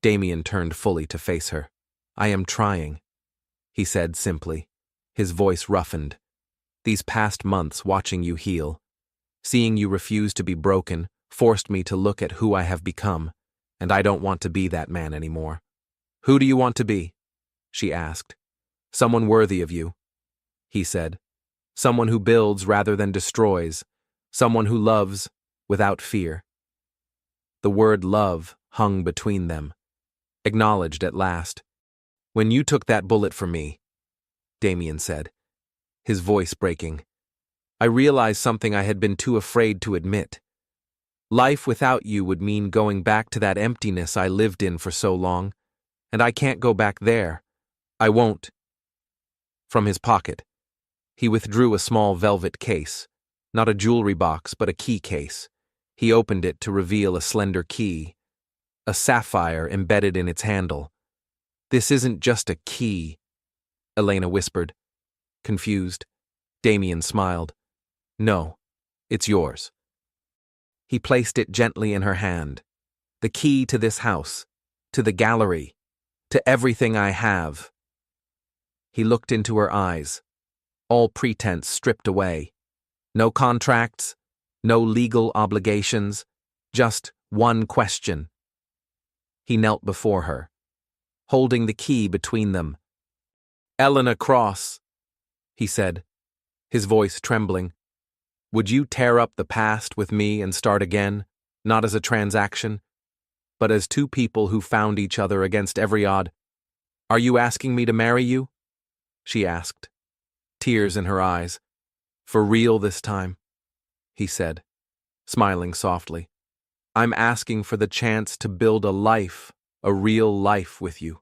Damien turned fully to face her. "I am trying," he said simply, his voice roughened. "These past months watching you heal, seeing you refuse to be broken, forced me to look at who I have become, and I don't want to be that man anymore." "Who do you want to be?" she asked. "Someone worthy of you," he said. "Someone who builds rather than destroys. Someone who loves without fear." The word love hung between them, acknowledged at last. When you took that bullet from me, Damien said, his voice breaking, I realized something I had been too afraid to admit. Life without you would mean going back to that emptiness I lived in for so long, and I can't go back there. I won't. From his pocket, he withdrew a small velvet case, not a jewelry box, but a key case. He opened it to reveal a slender key, a sapphire embedded in its handle. This isn't just a key, Elena whispered. Confused, Damien smiled. No, it's yours. He placed it gently in her hand. The key to this house, to the gallery, to everything I have. He looked into her eyes, all pretense stripped away. No contracts, no legal obligations, just one question. He knelt before her, holding the key between them. Elena Cross, he said, his voice trembling. Would you tear up the past with me and start again, not as a transaction, but as two people who found each other against every odd? Are you asking me to marry you? She asked, tears in her eyes. For real this time, he said, smiling softly. I'm asking for the chance to build a life, a real life with you.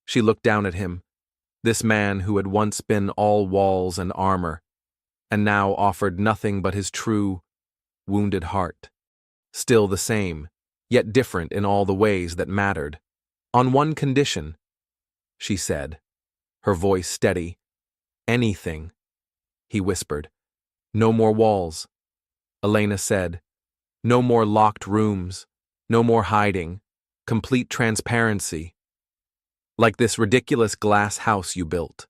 She looked down at him, this man who had once been all walls and armor, and now offered nothing but his true, wounded heart. Still the same, yet different in all the ways that mattered. On one condition, she said, her voice steady. Anything, he whispered. No more walls, Elena said. No more locked rooms, no more hiding, complete transparency. Like this ridiculous glass house you built.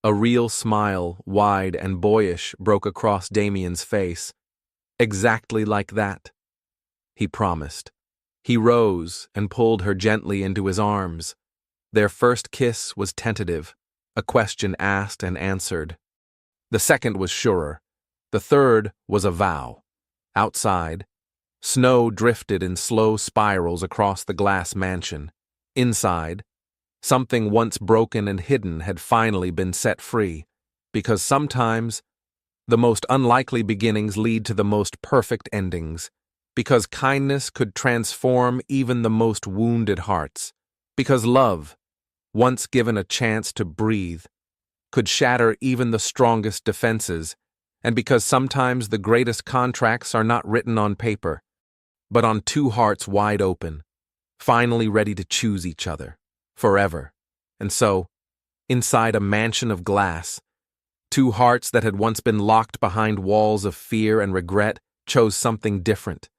A real smile, wide and boyish, broke across Damien's face. Exactly like that, he promised. He rose and pulled her gently into his arms. Their first kiss was tentative, a question asked and answered. The second was surer. The third was a vow. Outside, snow drifted in slow spirals across the glass mansion. Inside, something once broken and hidden had finally been set free, because sometimes the most unlikely beginnings lead to the most perfect endings, because kindness could transform even the most wounded hearts, because love, once given a chance to breathe, could shatter even the strongest defenses, and because sometimes the greatest contracts are not written on paper, but on two hearts wide open, finally ready to choose each other, forever. And so, inside a mansion of glass, two hearts that had once been locked behind walls of fear and regret chose something different.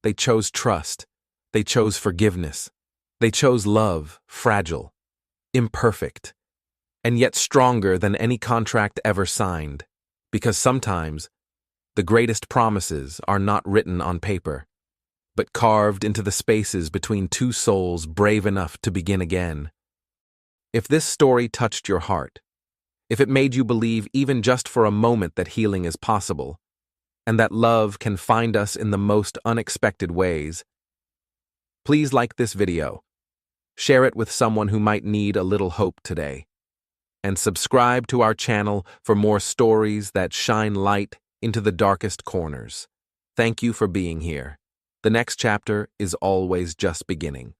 They chose trust. They chose forgiveness. They chose love, fragile, imperfect, and yet stronger than any contract ever signed. Because sometimes, the greatest promises are not written on paper, but carved into the spaces between two souls brave enough to begin again. If this story touched your heart, if it made you believe even just for a moment that healing is possible, and that love can find us in the most unexpected ways, please like this video, share it with someone who might need a little hope today, and subscribe to our channel for more stories that shine light into the darkest corners. Thank you for being here. The next chapter is always just beginning.